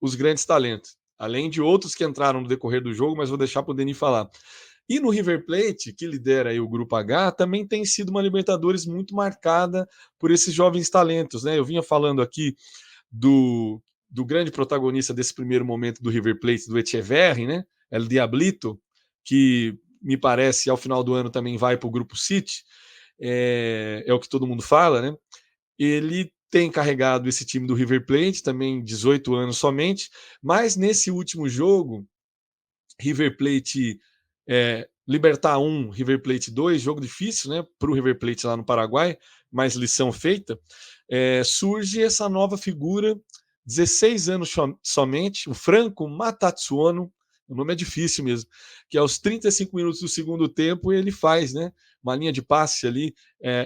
os grandes talentos, além de outros que entraram no decorrer do jogo, mas vou deixar para o Denis falar. E no River Plate, que lidera aí o Grupo H, também tem sido uma Libertadores muito marcada por esses jovens talentos, né? Eu vinha falando aqui do grande protagonista desse primeiro momento do River Plate, do Echeverri, né? El Diablito, que me parece ao final do ano também vai para o Grupo City, é o que todo mundo fala, né? Ele tem carregado esse time do River Plate, também 18 anos somente, mas nesse último jogo, River Plate Libertar 1, River Plate 2, jogo difícil, né, para o River Plate lá no Paraguai, mas lição feita, surge essa nova figura, 16 anos somente, o Franco Matatsuono, o nome é difícil mesmo, que aos 35 minutos do segundo tempo ele faz, né, uma linha de passe ali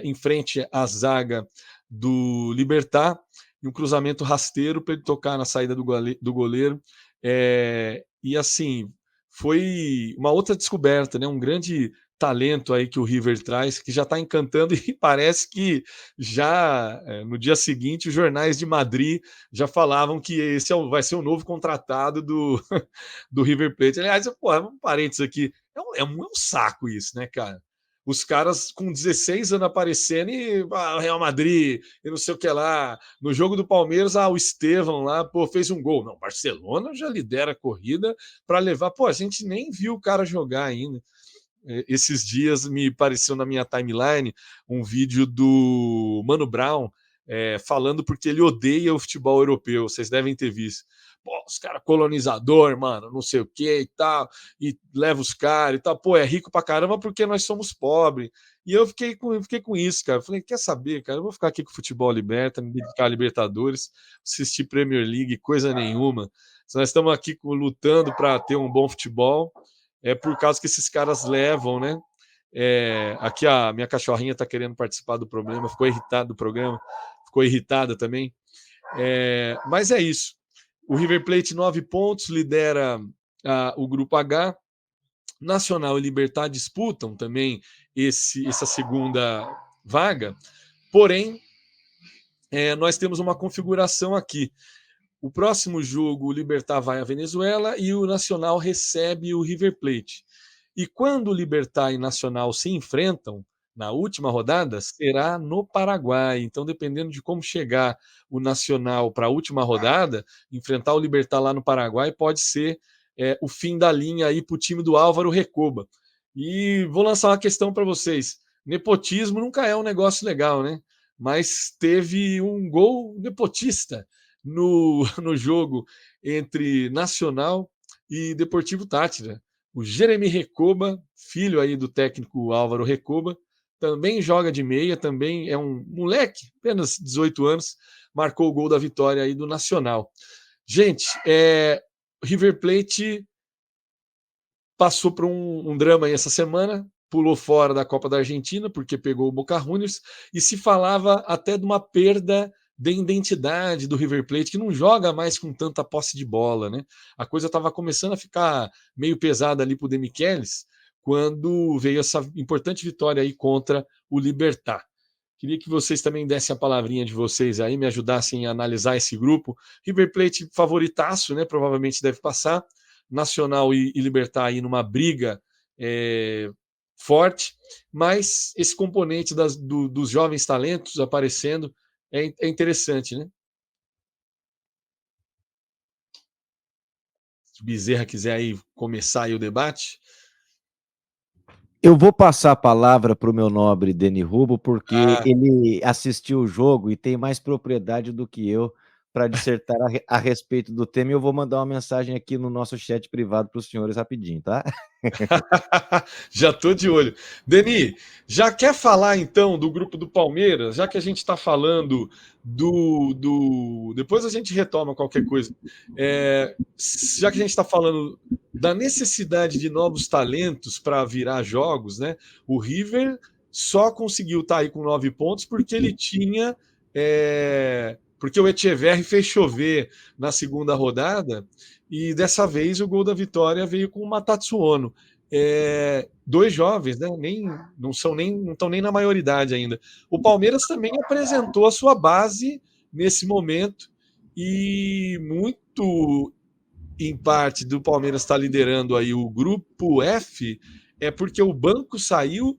em frente à zaga do Libertar, e um cruzamento rasteiro para ele tocar na saída do goleiro, e assim, foi uma outra descoberta, né? Um grande talento aí que o River traz, que já está encantando e parece que já no dia seguinte os jornais de Madrid já falavam que esse vai ser o novo contratado do River Plate. Aliás, um parênteses aqui, é um saco isso, né, cara? Os caras com 16 anos aparecendo e Real Madrid e não sei o que lá. No jogo do Palmeiras, o Estevão lá, fez um gol. Não, Barcelona já lidera a corrida para levar. A gente nem viu o cara jogar ainda. Esses dias me apareceu na minha timeline um vídeo do Mano Brown falando porque ele odeia o futebol europeu. Vocês devem ter visto. Pô, os caras colonizador, mano, não sei o que e tal, e leva os caras e tal. Pô, é rico pra caramba porque nós somos pobres. E eu fiquei com isso, cara. Falei, quer saber, cara? Eu vou ficar aqui com o futebol liberta, me dedicar a Libertadores, assistir Premier League, coisa nenhuma. Se nós estamos aqui lutando para ter um bom futebol, é por causa que esses caras levam, né? Aqui a minha cachorrinha está querendo participar do programa, ficou irritada do programa, ficou irritada também. Mas é isso. O River Plate, 9 pontos, lidera o grupo H. Nacional e Libertad disputam também essa segunda vaga, porém, nós temos uma configuração aqui. O próximo jogo, o Libertad vai à Venezuela e o Nacional recebe o River Plate. E quando o Libertad e Nacional se enfrentam, na última rodada, será no Paraguai. Então, dependendo de como chegar o Nacional para a última rodada, enfrentar o Libertad lá no Paraguai pode ser o fim da linha aí para o time do Álvaro Recoba. E vou lançar uma questão para vocês. Nepotismo nunca é um negócio legal, né? Mas teve um gol nepotista no jogo entre Nacional e Deportivo Táchira. O Jeremy Recoba, filho aí do técnico Álvaro Recoba, também joga de meia, também é um moleque, apenas 18 anos, marcou o gol da vitória aí do Nacional. Gente, River Plate passou por um drama aí essa semana, pulou fora da Copa da Argentina porque pegou o Boca Juniors e se falava até de uma perda de identidade do River Plate, que não joga mais com tanta posse de bola, né? A coisa estava começando a ficar meio pesada ali para o Demichelis, quando veio essa importante vitória aí contra o Libertad. Queria que vocês também dessem a palavrinha de vocês aí, me ajudassem a analisar esse grupo. River Plate favoritaço, né? Provavelmente deve passar. Nacional e Libertad aí numa briga forte, mas esse componente dos jovens talentos aparecendo é interessante, né? Se o Bezerra quiser aí começar aí o debate. Eu vou passar a palavra para o meu nobre Deni Rubo, porque ele assistiu o jogo e tem mais propriedade do que eu para dissertar a respeito do tema. E eu vou mandar uma mensagem aqui no nosso chat privado para os senhores rapidinho, tá? Já estou de olho. Deni, já quer falar então do grupo do Palmeiras? Já que a gente está falando Depois a gente retoma qualquer coisa. Já que a gente está falando da necessidade de novos talentos para virar jogos, né? O River só conseguiu estar aí com 9 pontos porque ele tinha. Porque o Echeverri fez chover na segunda rodada e dessa vez o gol da vitória veio com o Matatsuono. Dois jovens, né? Não estão nem na maioridade ainda. O Palmeiras também apresentou a sua base nesse momento e muito em parte do Palmeiras estar liderando aí o grupo F é porque o banco saiu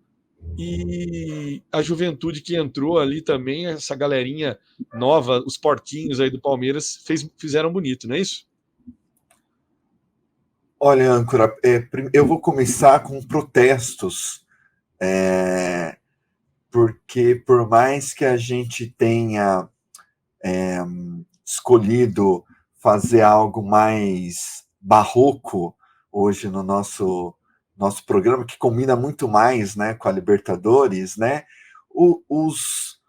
e a juventude que entrou ali também, essa galerinha nova, os porquinhos aí do Palmeiras fizeram bonito, não é isso? Olha, âncora, eu vou começar com protestos, porque por mais que a gente tenha escolhido fazer algo mais barroco hoje no nosso programa, que combina muito mais, né, com a Libertadores, né? Os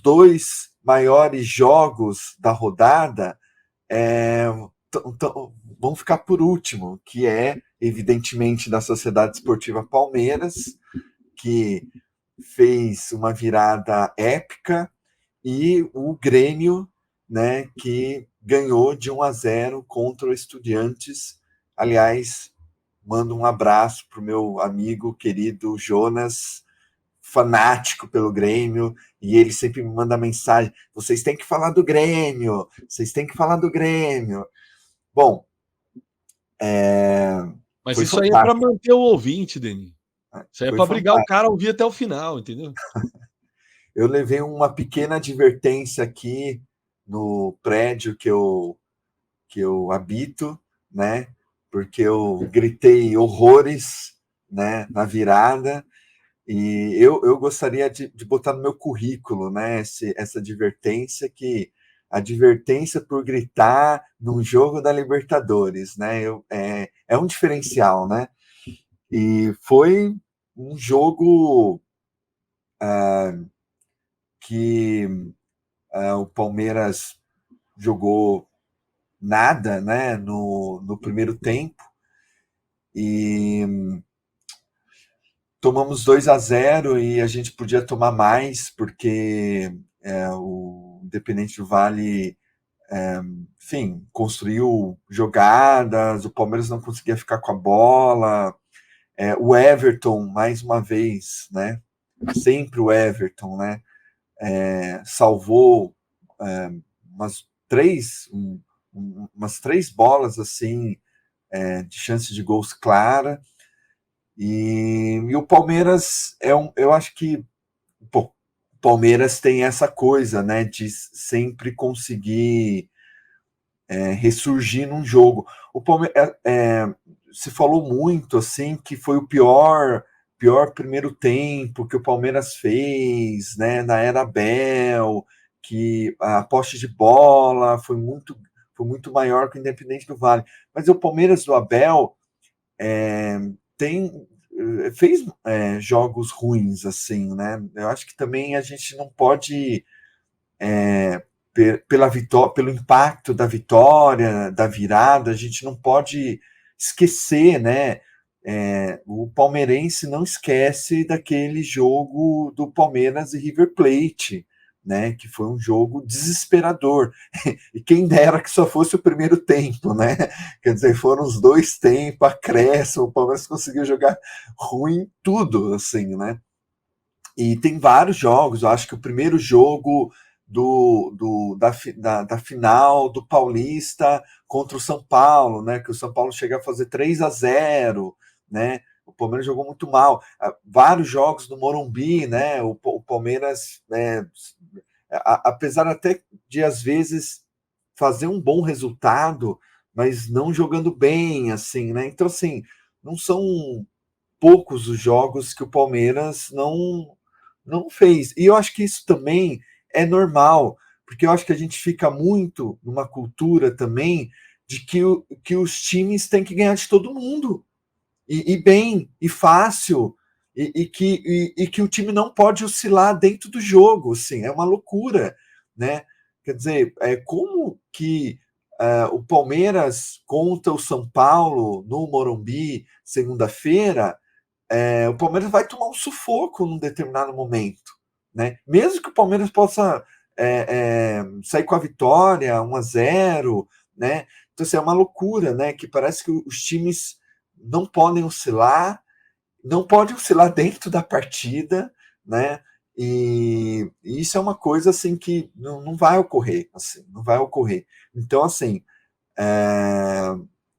dois maiores jogos da rodada vão ficar por último, que é, evidentemente, da Sociedade Esportiva Palmeiras, que fez uma virada épica, e o Grêmio, né, que ganhou de 1-0 contra o Estudiantes. Aliás, mando um abraço para o meu amigo querido Jonas, fanático pelo Grêmio, e ele sempre me manda mensagem: vocês têm que falar do Grêmio, vocês têm que falar do Grêmio. Bom, mas isso aí é para manter o ouvinte, Deni. Isso aí é para brigar o cara a ouvir até o final, entendeu? Eu levei uma pequena advertência aqui no prédio que eu habito, né? Porque eu gritei horrores, né, na virada, E eu gostaria de botar no meu currículo, né, essa advertência, que advertência por gritar num jogo da Libertadores, né? É um diferencial, né? E foi um jogo que o Palmeiras jogou nada, né, no primeiro tempo, e tomamos 2-0 e a gente podia tomar mais, porque o Independente do Vale, enfim, construiu jogadas, o Palmeiras não conseguia ficar com a bola, o Everton, mais uma vez, né, sempre o Everton, né, salvou umas três bolas assim, de chance de gols clara, e o Palmeiras eu acho que, pô, o Palmeiras tem essa coisa, né, de sempre conseguir ressurgir num jogo. O Palmeiras, se falou muito assim que foi o pior primeiro tempo que o Palmeiras fez, né, na era Abel, que a posse de bola foi muito maior que o Independente do Vale. Mas o Palmeiras do Abel fez jogos ruins, assim, né? Eu acho que também a gente não pode, pela vitória, pelo impacto da vitória, da virada, a gente não pode esquecer, né? O palmeirense não esquece daquele jogo do Palmeiras e River Plate, né? Que foi um jogo desesperador. E quem dera que só fosse o primeiro tempo, né? Quer dizer, foram os dois tempos, acréscimo, o Palmeiras conseguiu jogar ruim tudo, assim, né? E tem vários jogos, eu acho que o primeiro jogo da final do Paulista contra o São Paulo, né? Que o São Paulo chega a fazer 3-0, né? O Palmeiras jogou muito mal. Vários jogos do Morumbi, né? O Palmeiras, apesar até de às vezes fazer um bom resultado, mas não jogando bem, assim, né? Então, assim, não são poucos os jogos que o Palmeiras não fez. E eu acho que isso também é normal, porque eu acho que a gente fica muito numa cultura também de que os times têm que ganhar de todo mundo, e bem, e fácil, e que o time não pode oscilar dentro do jogo, assim, é uma loucura, né? Quer dizer, como que o Palmeiras contra o São Paulo no Morumbi, segunda-feira, o Palmeiras vai tomar um sufoco num determinado momento, né? Mesmo que o Palmeiras possa sair com a vitória 1-0, né? Então, assim, é uma loucura, né? Que parece que os times não podem oscilar, não podem oscilar dentro da partida, né? E isso é uma coisa assim que não vai ocorrer, assim, não vai ocorrer. Então, assim,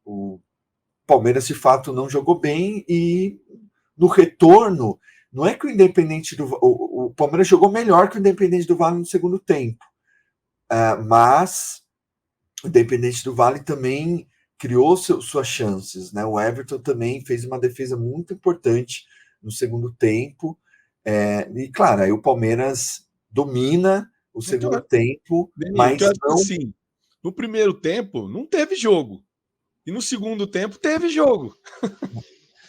o Palmeiras de fato não jogou bem, e no retorno, não é que o Independente do o Palmeiras jogou melhor que o Independente do Vale no segundo tempo, mas o Independente do Vale também criou suas chances, né? O Everton também fez uma defesa muito importante no segundo tempo, e claro, aí o Palmeiras domina o segundo Então, tempo, Denis, o que mas eu acho que não. assim, no primeiro tempo não teve jogo. E no segundo tempo teve jogo.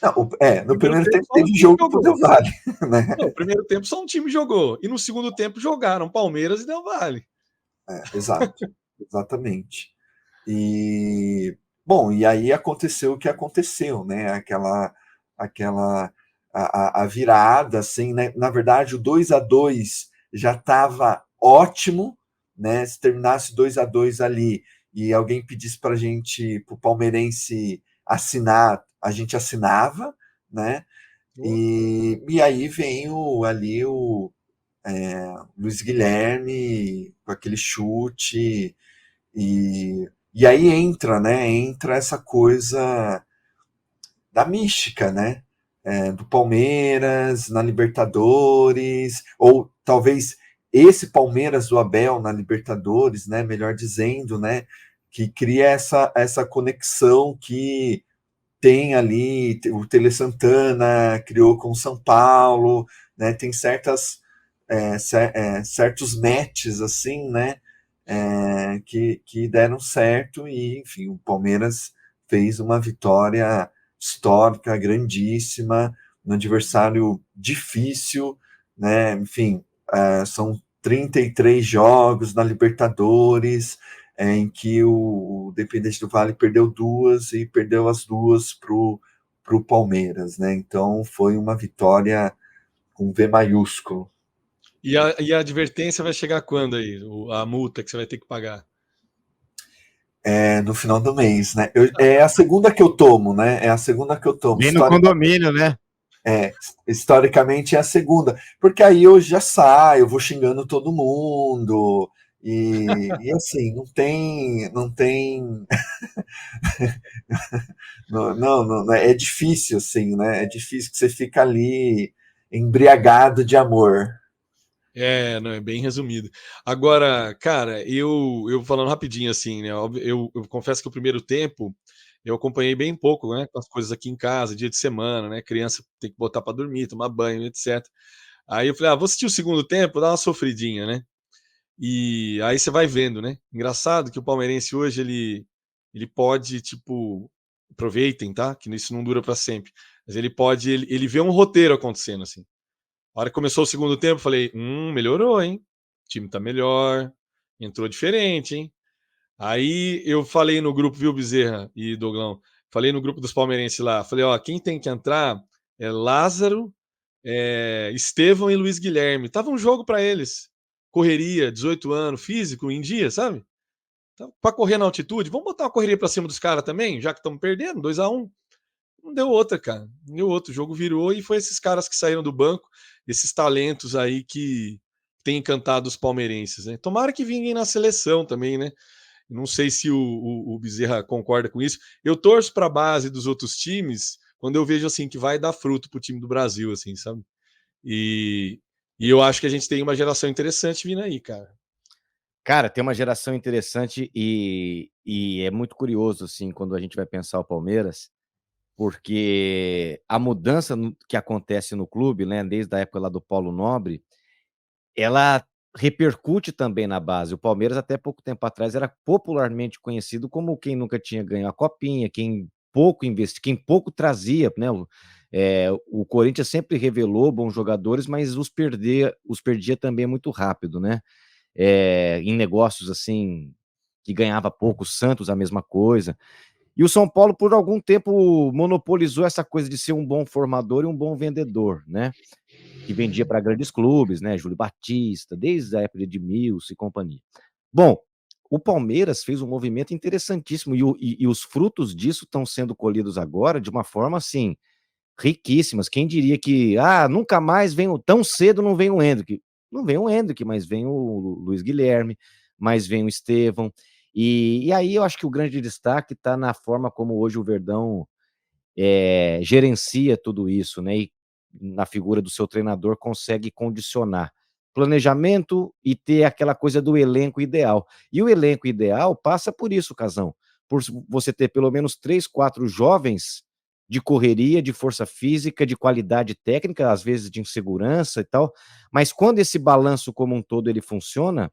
Não, No no primeiro primeiro tempo tempo só um teve time jogo pro jogou. Del Valle, né? Não, no primeiro tempo só um time jogou. E no segundo tempo jogaram Palmeiras e Del Valle. Exato, exatamente. E bom, e aí aconteceu o que aconteceu, né? Aquela a virada, assim, né? Na verdade, o 2-2 já estava ótimo, né? Se terminasse 2-2 ali e alguém pedisse para a gente, para o palmeirense assinar, a gente assinava, né? E aí vem o Luiz Guilherme com aquele chute, e aí entra, né? Entra essa coisa da mística, né? Do Palmeiras na Libertadores, ou talvez esse Palmeiras do Abel na Libertadores, né? Melhor dizendo, né? Que cria essa conexão que tem ali o Tele Santana, criou com São Paulo, né? Tem certos matches assim, né? Que deram certo e, enfim, o Palmeiras fez uma vitória histórica, grandíssima, um adversário difícil, né? Enfim, são 33 jogos na Libertadores, em que o Independente do Valle perdeu 2 e perdeu as 2 para o Palmeiras, né? Então foi uma vitória com V maiúsculo. E a advertência vai chegar quando aí? A multa que você vai ter que pagar? No final do mês, né? É a segunda que eu tomo, né? É a segunda que eu tomo. Vem no condomínio, né? Historicamente é a segunda, porque aí eu já saio, eu vou xingando todo mundo, e assim, não tem, não, é difícil, assim, né? É difícil que você fica ali embriagado de amor. Não, é bem resumido. Agora, cara, eu falando rapidinho assim, né? Eu confesso que o primeiro tempo eu acompanhei bem pouco, né? Com as coisas aqui em casa, dia de semana, né? Criança tem que botar para dormir, tomar banho, etc. Aí eu falei, vou assistir o segundo tempo, dar uma sofridinha, né? E aí você vai vendo, né? Engraçado que o palmeirense hoje ele pode, tipo, aproveitem, tá? Que isso não dura para sempre. Mas ele pode, ele vê um roteiro acontecendo assim. A hora que começou o segundo tempo, falei, melhorou, hein? O time tá melhor, entrou diferente, hein? Aí eu falei no grupo, viu, Bezerra e Doglão? Falei no grupo dos palmeirenses lá, falei, quem tem que entrar é Lázaro, Estevão e Luiz Guilherme. Tava um jogo para eles. Correria, 18 anos, físico, em dia, sabe? Para correr na altitude, vamos botar uma correria para cima dos caras também, já que estamos perdendo, 2-1. Não deu outra, cara. Não deu outro. O jogo virou e foi esses caras que saíram do banco, esses talentos aí que têm encantado os palmeirenses, né? Tomara que vinguem na seleção também, né? Não sei se o Bezerra concorda com isso. Eu torço para a base dos outros times quando eu vejo assim que vai dar fruto pro time do Brasil, assim, sabe? E, e eu acho que a gente tem uma geração interessante vindo aí, cara. Cara, tem uma geração interessante e é muito curioso, assim, quando a gente vai pensar o Palmeiras, porque a mudança que acontece no clube, né, desde a época lá do Paulo Nobre, ela repercute também na base. O Palmeiras, até pouco tempo atrás, era popularmente conhecido como quem nunca tinha ganho a copinha, quem pouco investia, quem pouco trazia, né? O Corinthians sempre revelou bons jogadores, mas os perdia também muito rápido, né? Em negócios assim que ganhava pouco, o Santos a mesma coisa. E o São Paulo, por algum tempo, monopolizou essa coisa de ser um bom formador e um bom vendedor, né? Que vendia para grandes clubes, né? Júlio Batista, desde a época de Edmilson e companhia. Bom, o Palmeiras fez um movimento interessantíssimo e os frutos disso estão sendo colhidos agora de uma forma assim riquíssimas. Quem diria que nunca mais vem tão cedo não vem o Endrick. Não vem o Endrick, mas vem o Luiz Guilherme, mas vem o Estevão. E aí eu acho que o grande destaque está na forma como hoje o Verdão gerencia tudo isso, né? E na figura do seu treinador consegue condicionar planejamento e ter aquela coisa do elenco ideal. E o elenco ideal passa por isso, Casão, por você ter pelo menos 3, 4 jovens de correria, de força física, de qualidade técnica, às vezes de insegurança e tal, mas quando esse balanço como um todo ele funciona,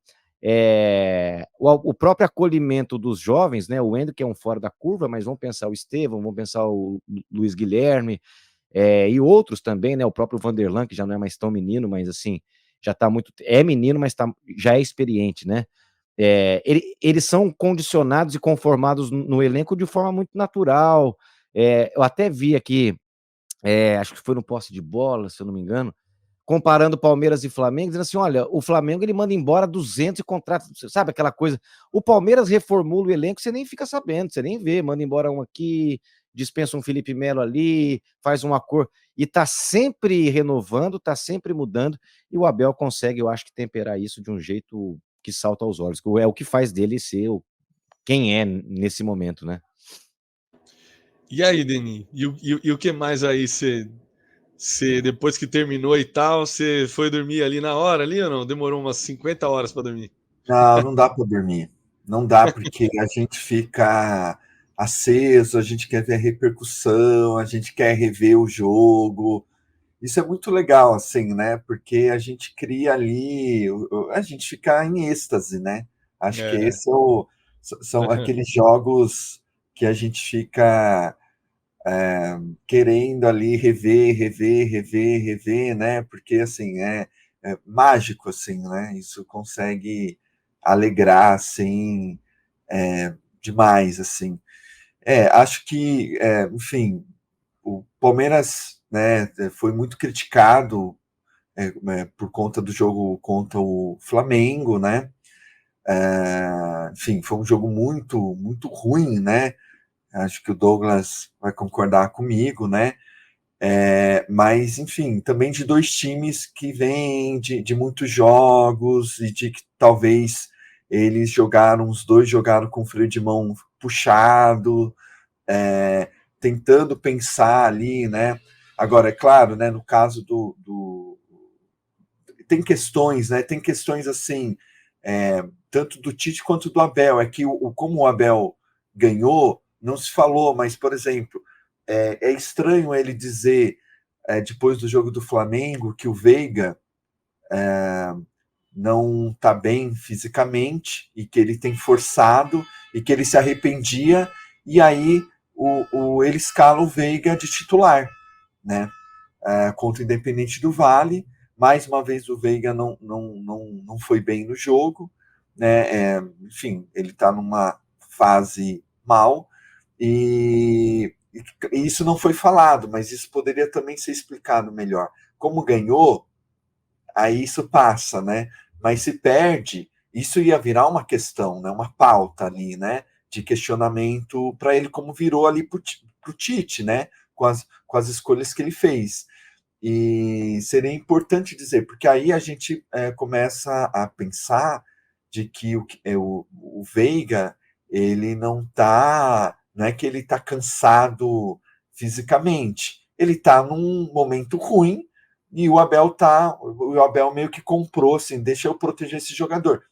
o próprio acolhimento dos jovens, né? O Hendrick é um fora da curva, mas vamos pensar o Estevão, vamos pensar o Luiz Guilherme, e outros também, né? O próprio Vanderlan, que já não é mais tão menino, mas assim, já tá muito. É menino, mas já é experiente, né? Eles são condicionados e conformados no elenco de forma muito natural. Eu até vi aqui, acho que foi no posse de bola, se eu não me engano, comparando Palmeiras e Flamengo, dizendo assim, olha, o Flamengo ele manda embora 200 e contrata, sabe aquela coisa? O Palmeiras reformula o elenco, você nem fica sabendo, você nem vê, manda embora um aqui, dispensa um Felipe Melo ali, faz um acordo, e tá sempre renovando, tá sempre mudando, e o Abel consegue, eu acho que temperar isso de um jeito que salta aos olhos, que é o que faz dele ser quem é nesse momento, né? E aí, Denis? E o que mais aí você, depois que terminou e tal, você foi dormir ali na hora ali ou não? Demorou umas 50 horas para dormir? Não dá para dormir. Não dá, porque a gente fica aceso, a gente quer ver a repercussão, a gente quer rever o jogo. Isso é muito legal, assim, né? Porque a gente cria ali, a gente fica em êxtase, né? Acho que É. esse é são aqueles jogos que a gente fica querendo ali rever, rever, rever, rever, né? Porque assim é mágico, assim, né? Isso consegue alegrar, assim, demais, assim. Acho que, enfim, o Palmeiras, né, foi muito criticado por conta do jogo contra o Flamengo, né? Enfim, foi um jogo muito, muito ruim, né? Acho que o Douglas vai concordar comigo, né? Mas, enfim, também de dois times que vêm de muitos jogos e de que talvez eles jogaram, os dois jogaram com freio de mão puxado, tentando pensar ali, né? Agora, é claro, né, no caso tem questões, né? Tem questões assim, tanto do Tite quanto do Abel. É que como o Abel ganhou, não se falou, mas, por exemplo, é estranho ele dizer, depois do jogo do Flamengo, que o Veiga não está bem fisicamente e que ele tem forçado e que ele se arrependia, e aí ele escala o Veiga de titular, né? Contra o Independente do Vale. Mais uma vez o Veiga não foi bem no jogo, né? Enfim, ele está numa fase mal e isso não foi falado, mas isso poderia também ser explicado melhor. Como ganhou, aí isso passa, né? Mas se perde, isso ia virar uma questão, né? Uma pauta ali, né? De questionamento para ele, como virou ali para o Tite, né? Com as escolhas que ele fez. E seria importante dizer, porque aí a gente começa a pensar de que o Veiga, ele não é que ele está cansado fisicamente, ele está num momento ruim e o Abel meio que comprou, assim, deixa eu proteger esse jogador.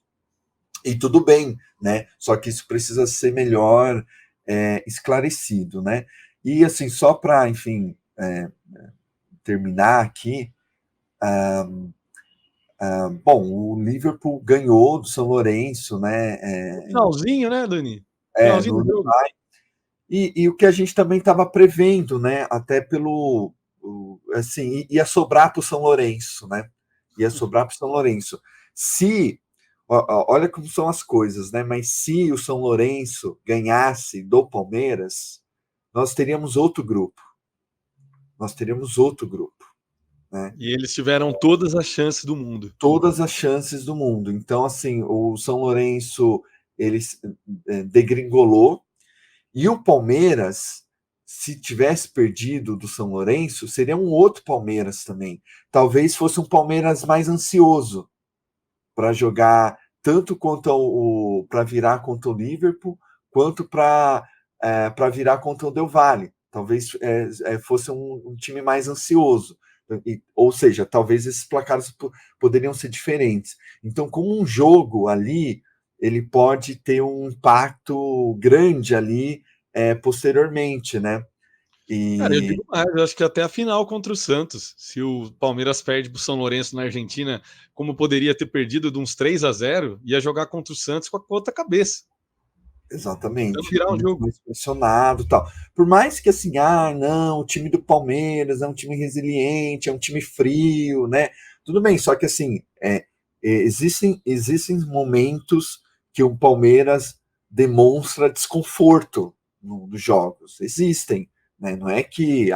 E tudo bem, né? Só que isso precisa ser melhor esclarecido, né? E assim, só para, enfim, terminar aqui, bom, o Liverpool ganhou do São Lourenço, né? No finalzinho, né, Dani? No Finalzinho do jogo. Uruguai. E o que a gente também estava prevendo, né? Até assim, ia sobrar para o São Lourenço, né? Ia sobrar para o São Lourenço. Olha como são as coisas, né? Mas se o São Lourenço ganhasse do Palmeiras, nós teríamos outro grupo. Nós teríamos outro grupo, né? E eles tiveram todas as chances do mundo. Todas as chances do mundo. Então, assim, o São Lourenço ele degringolou, e o Palmeiras, se tivesse perdido do São Lourenço, seria um outro Palmeiras também. Talvez fosse um Palmeiras mais ansioso para jogar tanto contra para virar contra o Liverpool, quanto para virar contra o Del Valle. Talvez fosse um time mais ansioso. Ou seja, talvez esses placares poderiam ser diferentes. Então, como um jogo ali, ele pode ter um impacto grande ali posteriormente, né? Cara, eu digo mais, eu acho que até a final contra o Santos, se o Palmeiras perde para o São Lourenço na Argentina, como poderia ter perdido de uns 3-0, ia jogar contra o Santos com a outra cabeça. Então Exatamente, virar um muito jogo. mais pressionado, tal. Por mais que assim, não, o time do Palmeiras é um time resiliente, é um time frio, né? Tudo bem, só que assim, existem momentos que o Palmeiras demonstra desconforto nos jogos. Existem, né? Não é que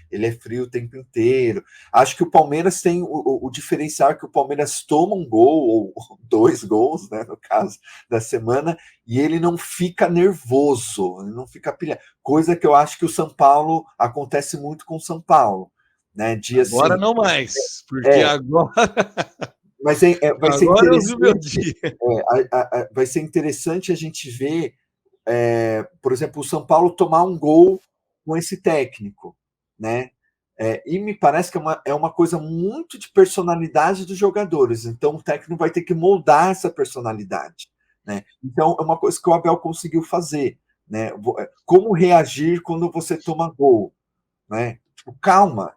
ele é frio o tempo inteiro. Acho que o Palmeiras tem o diferencial, é que o Palmeiras toma um gol, ou dois gols, né, no caso da semana, e ele não fica nervoso, ele não fica pilhado. Coisa que eu acho que o São Paulo acontece muito com o São Paulo, né? Agora Assim, não mais, porque agora, mas vai ser agora eu vi o meu interessante. dia. Vai ser interessante a gente ver, por exemplo, o São Paulo tomar um gol com esse técnico, né? E me parece que é uma coisa muito de personalidade dos jogadores. Então o técnico vai ter que moldar essa personalidade, né? Então é uma coisa que o Abel conseguiu fazer, né? Como reagir quando você toma gol, né? Tipo, calma,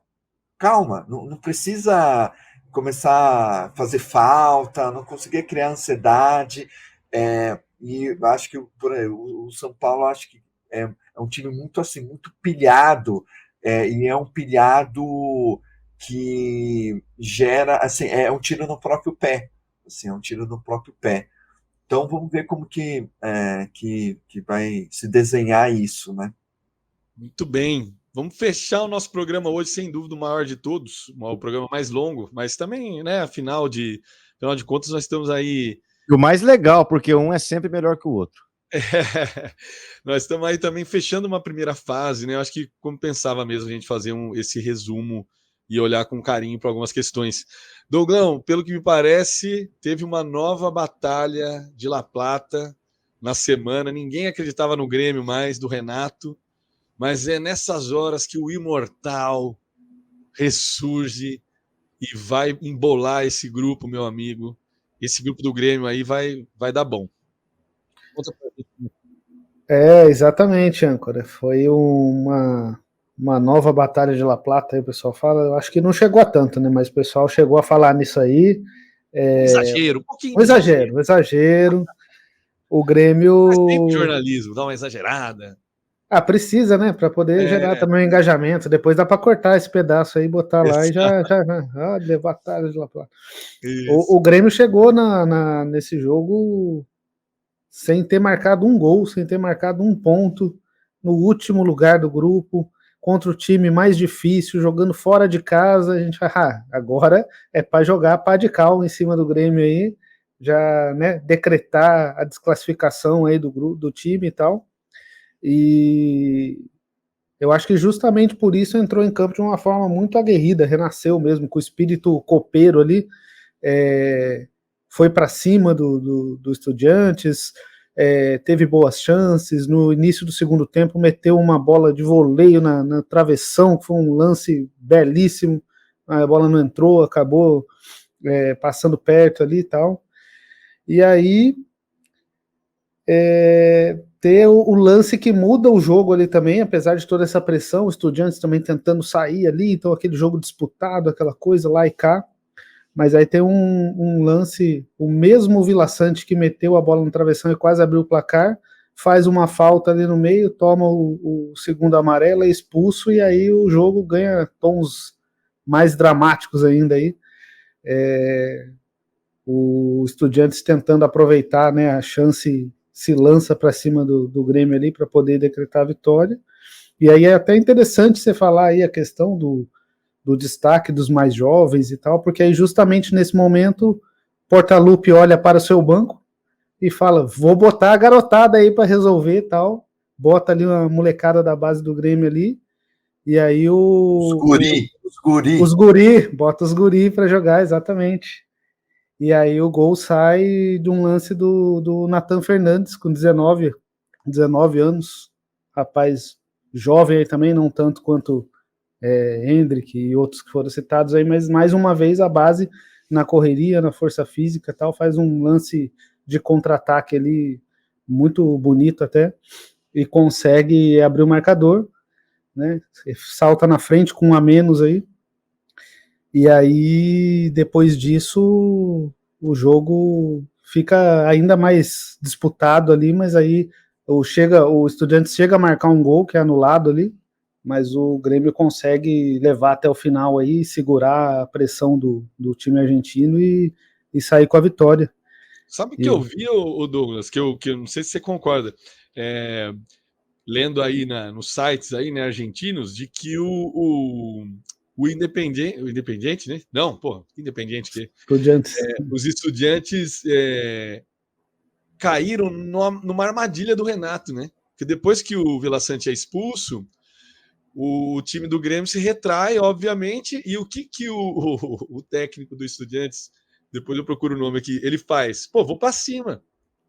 não precisa começar a fazer falta, não conseguir criar ansiedade. E acho que o São Paulo acho que é um time muito assim, muito pilhado, e é um pilhado que gera, assim, é um tiro no próprio pé, assim, é um tiro no próprio pé. Então vamos ver como que vai se desenhar isso, né? Muito bem. Vamos fechar o nosso programa hoje, sem dúvida, o maior de todos, o programa mais longo, mas também, né, afinal de contas, nós estamos aí. E o mais legal, porque um é sempre melhor que o outro. Nós estamos aí também fechando uma primeira fase, né? Eu acho que como pensava mesmo a gente fazer esse resumo e olhar com carinho para algumas questões. Douglão, pelo que me parece, teve uma nova batalha de La Plata na semana. Ninguém acreditava no Grêmio mais, do Renato, mas é nessas horas que o imortal ressurge e vai embolar esse grupo, meu amigo. Esse grupo do Grêmio aí vai dar bom. Conta pra gente. Exatamente, âncora. Foi uma nova batalha de La Plata, aí o pessoal fala. Eu acho que não chegou a tanto, né? Mas o pessoal chegou a falar nisso aí. Exagero, um pouquinho Um de exagero. exagero. O Grêmio. Faz tempo de jornalismo, dá uma exagerada. Precisa, né? Para poder gerar também um engajamento. Depois dá para cortar esse pedaço aí, botar lá e já olha, batalha de La Plata. O Grêmio chegou nesse jogo sem ter marcado um gol, sem ter marcado um ponto, no último lugar do grupo, contra o time mais difícil, jogando fora de casa. A gente vai, agora é para jogar pá de cal em cima do Grêmio aí, já, né, decretar a desclassificação aí do time e tal. E eu acho que justamente por isso entrou em campo de uma forma muito aguerrida, renasceu mesmo, com o espírito copeiro ali, foi para cima do Estudiantes, teve boas chances. No início do segundo tempo meteu uma bola de voleio na travessão, que foi um lance belíssimo, a bola não entrou, acabou passando perto ali e tal. E aí ter o lance que muda o jogo ali também, apesar de toda essa pressão, os Estudiantes também tentando sair ali, então aquele jogo disputado, aquela coisa lá e cá. Mas aí tem um lance, o mesmo Vila Sante que meteu a bola no travessão e quase abriu o placar, faz uma falta ali no meio, toma o segundo amarelo, é expulso, e aí o jogo ganha tons mais dramáticos ainda aí. O Estudiantes tentando aproveitar, né, a chance, se lança para cima do Grêmio ali para poder decretar a vitória. E aí é até interessante você falar aí a questão do destaque dos mais jovens e tal, porque aí justamente nesse momento Portaluppi olha para o seu banco e fala, vou botar a garotada aí para resolver e tal, bota ali uma molecada da base do Grêmio ali, e aí os guri, bota os guri para jogar, exatamente. E aí o gol sai de um lance do Nathan Fernandes, com 19 anos, rapaz jovem aí também, não tanto quanto Hendrick e outros que foram citados aí, mas mais uma vez a base na correria, na força física e tal, faz um lance de contra-ataque ali muito bonito até, e consegue abrir o marcador, né? Salta na frente com um a menos aí, e aí depois disso o jogo fica ainda mais disputado ali, mas aí o Estudiantes chega a marcar um gol que é anulado ali, mas o Grêmio consegue levar até o final aí, segurar a pressão do time argentino e sair com a vitória. Sabe o que eu vi, o Douglas, que eu não sei se você concorda, lendo aí nos sites aí, né, argentinos, de que o Independiente, né? Não, pô, Independiente que os Estudiantes caíram numa armadilha do Renato, né? Porque depois que o Vila Sante é expulso, o time do Grêmio se retrai, obviamente, e o que o técnico do Estudiantes, depois eu procuro o nome aqui, ele faz? Pô, vou para cima,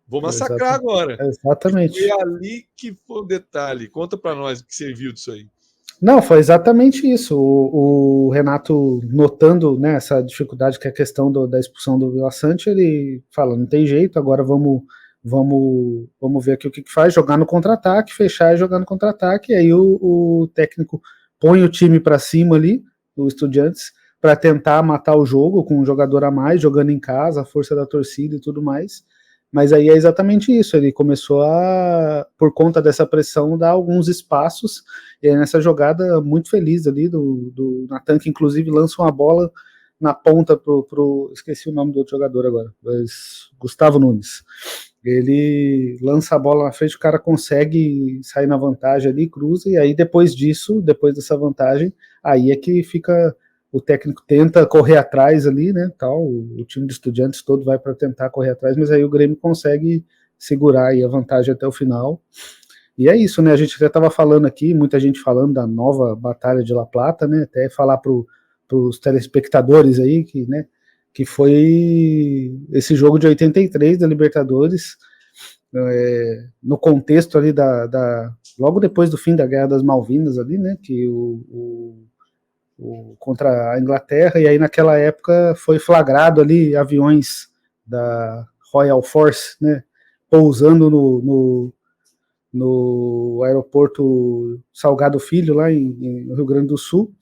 vou massacrar agora. Exatamente. E foi ali que foi o detalhe. Conta para nós o que você viu disso aí. Não, foi exatamente isso. O Renato, notando, né, essa dificuldade que é a questão da expulsão do Vila Sante, ele fala, não tem jeito, agora vamos vamos ver aqui o que faz, jogar no contra-ataque, fechar e jogar no contra-ataque, e aí o técnico põe o time para cima ali, o Estudiantes, para tentar matar o jogo com um jogador a mais, jogando em casa, a força da torcida e tudo mais. Mas aí é exatamente isso, ele começou a, por conta dessa pressão, dar alguns espaços, e aí nessa jogada muito feliz ali do Natan, que inclusive lança uma bola na ponta esqueci o nome do outro jogador agora, mas Gustavo Nunes. Ele lança a bola na frente, o cara consegue sair na vantagem ali, cruza, e aí depois disso, depois dessa vantagem, aí é que fica, o técnico tenta correr atrás ali, né, tal, o time de Estudiantes todo vai para tentar correr atrás, mas aí o Grêmio consegue segurar aí a vantagem até o final. E é isso, né, a gente até estava falando aqui, muita gente falando da nova Batalha de La Plata, né, até falar para os telespectadores aí, que, né, que foi esse jogo de 83 da Libertadores, no contexto ali logo depois do fim da Guerra das Malvinas ali, né, que contra a Inglaterra, e aí naquela época foi flagrado ali aviões da Royal Force, né, pousando no aeroporto Salgado Filho, lá no Rio Grande do Sul,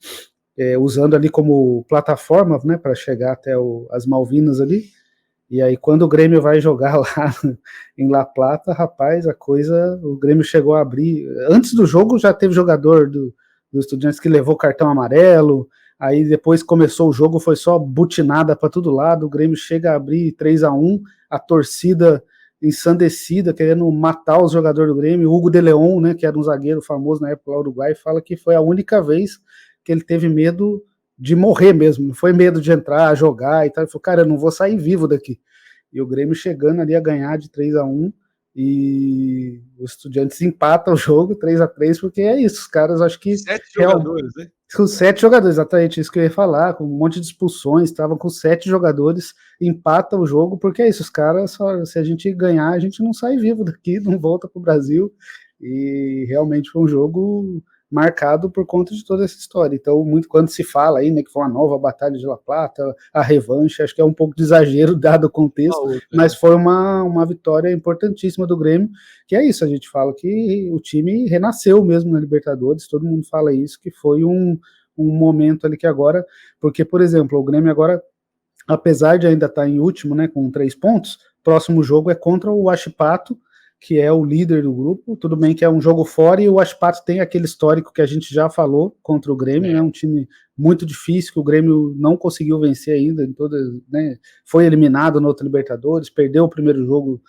usando ali como plataforma, né, para chegar até as Malvinas ali. E aí quando o Grêmio vai jogar lá em La Plata, rapaz, o Grêmio chegou a abrir, antes do jogo já teve jogador do Estudiantes que levou cartão amarelo, aí depois começou o jogo, foi só butinada para todo lado, o Grêmio chega a abrir 3-1, a torcida ensandecida, querendo matar os jogadores do Grêmio. O Hugo de Leon, né, que era um zagueiro famoso na época lá do Uruguai, fala que foi a única vez que ele teve medo de morrer mesmo, não foi medo de entrar, jogar e tal. Ele falou, cara, eu não vou sair vivo daqui. E o Grêmio chegando ali a ganhar de 3-1, e os Estudiantes empatam o jogo 3-3, porque é isso, os caras acho que... 7 jogadores, né? Com 7 jogadores, exatamente isso que eu ia falar, com um monte de expulsões, estavam com 7 jogadores, empata o jogo, porque é isso, os caras, se a gente ganhar, a gente não sai vivo daqui, não volta pro Brasil, e realmente foi um jogo marcado por conta de toda essa história. Então, muito quando se fala aí, né, que foi uma nova Batalha de La Plata, a revanche, acho que é um pouco de exagero dado o contexto, mas foi uma vitória importantíssima do Grêmio, que é isso, a gente fala que o time renasceu mesmo na Libertadores, todo mundo fala isso, que foi um momento ali que agora, porque, por exemplo, o Grêmio agora, apesar de ainda estar em último, né, com 3 pontos, próximo jogo é contra o Huachipato, que é o líder do grupo, tudo bem que é um jogo fora, e o Huachipato tem aquele histórico que a gente já falou contra o Grêmio, né, um time muito difícil, que o Grêmio não conseguiu vencer ainda, né, foi eliminado na outra Libertadores, perdeu o primeiro jogo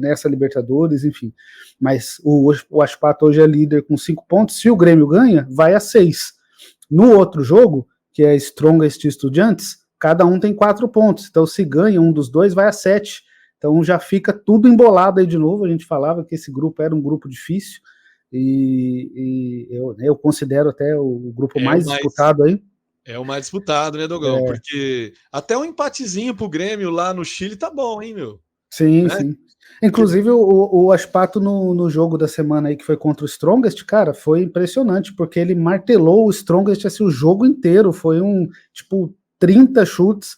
nessa Libertadores, enfim, mas o Huachipato hoje é líder com 5 pontos, se o Grêmio ganha, vai a 6. No outro jogo, que é Strongest e Estudiantes, cada um tem 4 pontos, então se ganha um dos dois, vai a 7. Então já fica tudo embolado aí de novo. A gente falava que esse grupo era um grupo difícil, e eu considero até o grupo mais disputado aí. É o mais disputado, né, Dogão? Porque até um empatezinho pro Grêmio lá no Chile tá bom, hein, meu? Sim, né? Sim. Inclusive o Huachipato no jogo da semana aí que foi contra o Strongest, cara, foi impressionante, porque ele martelou o Strongest assim, o jogo inteiro, foi tipo 30 chutes,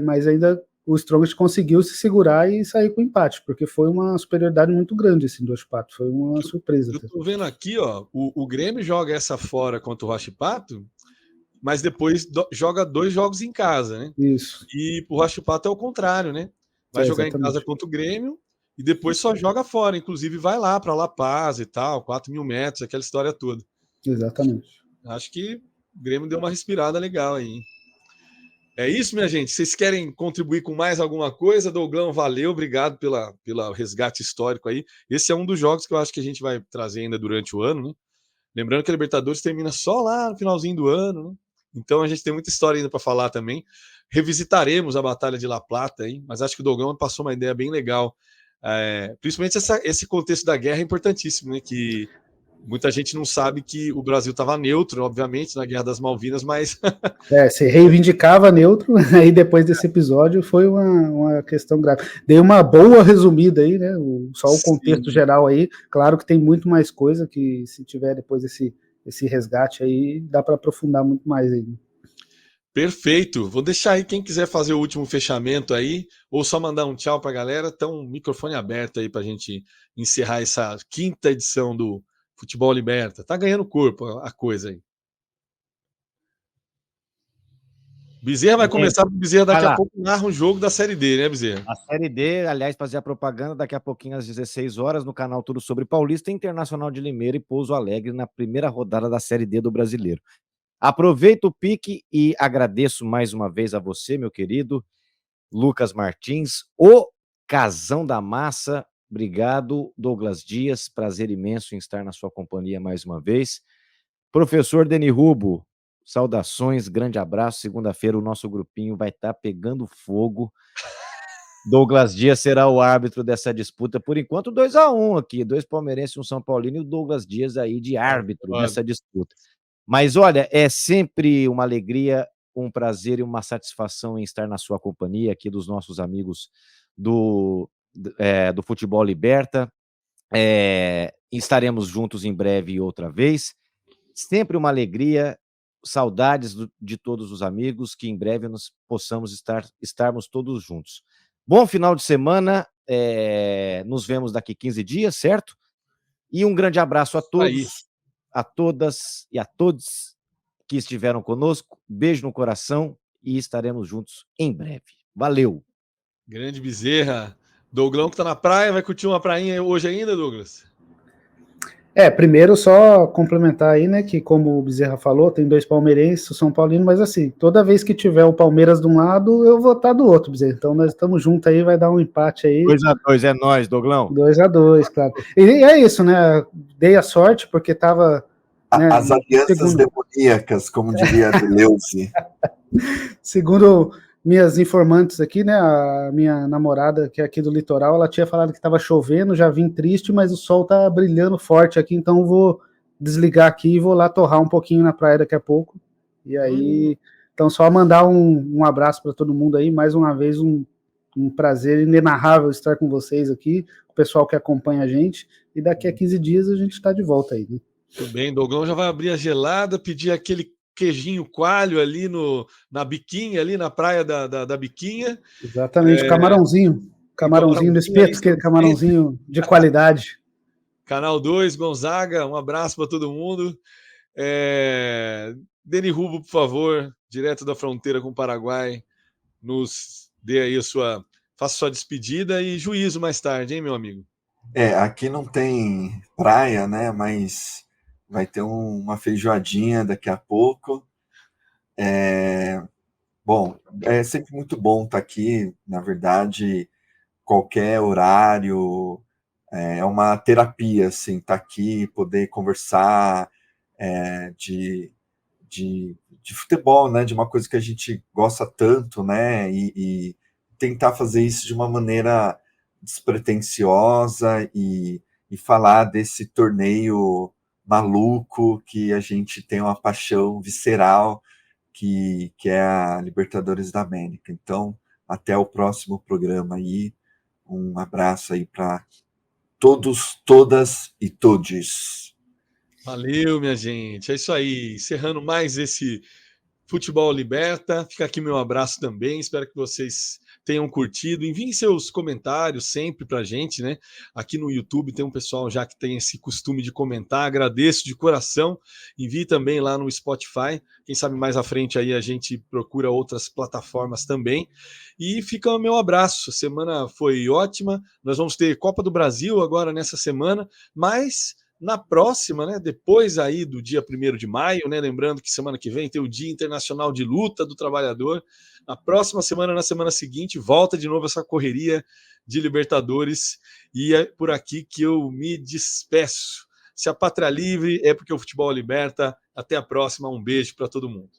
mas ainda o Strongest conseguiu se segurar e sair com empate, porque foi uma superioridade muito grande assim, do Huachipato, foi uma surpresa. Eu tô vendo aqui, ó, o Grêmio joga essa fora contra o Huachipato, mas depois joga 2 jogos em casa, né? Isso. E pro Huachipato é o contrário, né? Vai jogar exatamente. Em casa contra o Grêmio e depois só joga fora, inclusive vai lá para La Paz e tal, 4.000 metros, aquela história toda. Exatamente. Acho que o Grêmio deu uma respirada legal aí, hein? É isso, minha gente. Vocês querem contribuir com mais alguma coisa? Douglão, valeu, obrigado pela resgate histórico aí. Esse é um dos jogos que eu acho que a gente vai trazer ainda durante o ano, né? Lembrando que a Libertadores termina só lá no finalzinho do ano, né? Então a gente tem muita história ainda para falar também. Revisitaremos a Batalha de La Plata, hein? Mas acho que o Dogão passou uma ideia bem legal. Principalmente esse contexto da guerra é importantíssimo, né? Que muita gente não sabe que o Brasil estava neutro, obviamente, na Guerra das Malvinas, mas... se reivindicava neutro, aí depois desse episódio foi uma questão grave. Dei uma boa resumida aí, né? Só o contexto geral aí. Claro que tem muito mais coisa que, se tiver depois esse resgate aí, dá para aprofundar muito mais aí. Perfeito. Vou deixar aí quem quiser fazer o último fechamento aí, ou só mandar um tchau para a galera. Então, microfone aberto aí para a gente encerrar essa 5ª edição do Futebol Liberta. Tá ganhando corpo a coisa aí. Bezerra vai começar, Bezerra daqui a pouco narra um jogo da Série D, né, Bezerra? A Série D, aliás, fazer a propaganda, daqui a pouquinho às 16 horas, no canal Tudo Sobre Paulista, Internacional de Limeira e Pouso Alegre, na primeira rodada da Série D do Brasileiro. Aproveito o pique e agradeço mais uma vez a você, meu querido Lucas Martins, o Casão da Massa. Obrigado, Douglas Dias. Prazer imenso em estar na sua companhia mais uma vez. Professor Deni Rubo, saudações, grande abraço. Segunda-feira o nosso grupinho vai estar pegando fogo. Douglas Dias será o árbitro dessa disputa. Por enquanto, 2-1 aqui. 2 palmeirenses e um São Paulino e o Douglas Dias aí de árbitro nessa disputa. Mas olha, é sempre uma alegria, um prazer e uma satisfação em estar na sua companhia, aqui dos nossos amigos do Futebol Liberta. Estaremos juntos em breve outra vez. Sempre uma alegria, saudades de todos os amigos, que em breve nós possamos estarmos todos juntos. Bom final de semana, nos vemos daqui 15 dias, certo? E um grande abraço a todos, a todas e a todos que estiveram conosco. Beijo no coração e estaremos juntos em breve. Valeu! Grande Bezerra. Douglão que tá na praia, vai curtir uma prainha hoje ainda, Douglas? Primeiro só complementar aí, né, que como o Bezerra falou, tem 2 palmeirenses, o São Paulino, mas assim, toda vez que tiver o Palmeiras de um lado, eu vou estar do outro, Bezerra. Então nós estamos juntos aí, vai dar um empate aí. 2-2, é nóis, Douglão. 2-2, claro. E é isso, né, dei a sorte, porque tava... Né, as alianças demoníacas, como diria a Deleuze. Segundo minhas informantes aqui, né, a minha namorada, que é aqui do litoral, ela tinha falado que estava chovendo, já vim triste, mas o sol tá brilhando forte aqui, então vou desligar aqui e vou lá torrar um pouquinho na praia daqui a pouco. E aí, então só mandar um abraço para todo mundo aí, mais uma vez um prazer inenarrável estar com vocês aqui, o pessoal que acompanha a gente, e daqui a 15 dias a gente está de volta aí, né? Tudo bem, Douglas já vai abrir a gelada, pedir aquele queijinho coalho ali na biquinha, ali na praia da biquinha. Exatamente, camarãozinho do espeto, aquele camarãozinho de qualidade. Canal 2, Gonzaga, um abraço para todo mundo. Deni Rubo, por favor, direto da fronteira com o Paraguai, nos dê aí faça sua despedida e juízo mais tarde, hein, meu amigo? Aqui não tem praia, né, mas vai ter uma feijoadinha daqui a pouco. Bom, é sempre muito bom estar aqui, na verdade, qualquer horário, é uma terapia, assim, estar aqui, poder conversar de futebol, né, de uma coisa que a gente gosta tanto, né, e tentar fazer isso de uma maneira despretensiosa e falar desse torneio maluco que a gente tem uma paixão visceral, que é a Libertadores da América. Então, até o próximo programa aí. Um abraço aí para todos, todas e todes. Valeu, minha gente. É isso aí. Encerrando mais esse Futebol Liberta. Fica aqui meu abraço também. Espero que vocês tenham curtido. Enviem seus comentários sempre para a gente, né? Aqui no YouTube tem um pessoal já que tem esse costume de comentar. Agradeço de coração. Envie também lá no Spotify. Quem sabe mais à frente aí a gente procura outras plataformas também. E fica o meu abraço. A semana foi ótima. Nós vamos ter Copa do Brasil agora nessa semana, mas na próxima, né, depois aí do dia 1º de maio, né, lembrando que semana que vem tem o Dia Internacional de Luta do Trabalhador, na próxima semana, na semana seguinte, volta de novo essa correria de Libertadores, e é por aqui que eu me despeço. Se a pátria livre é porque o futebol liberta. Até a próxima, um beijo para todo mundo.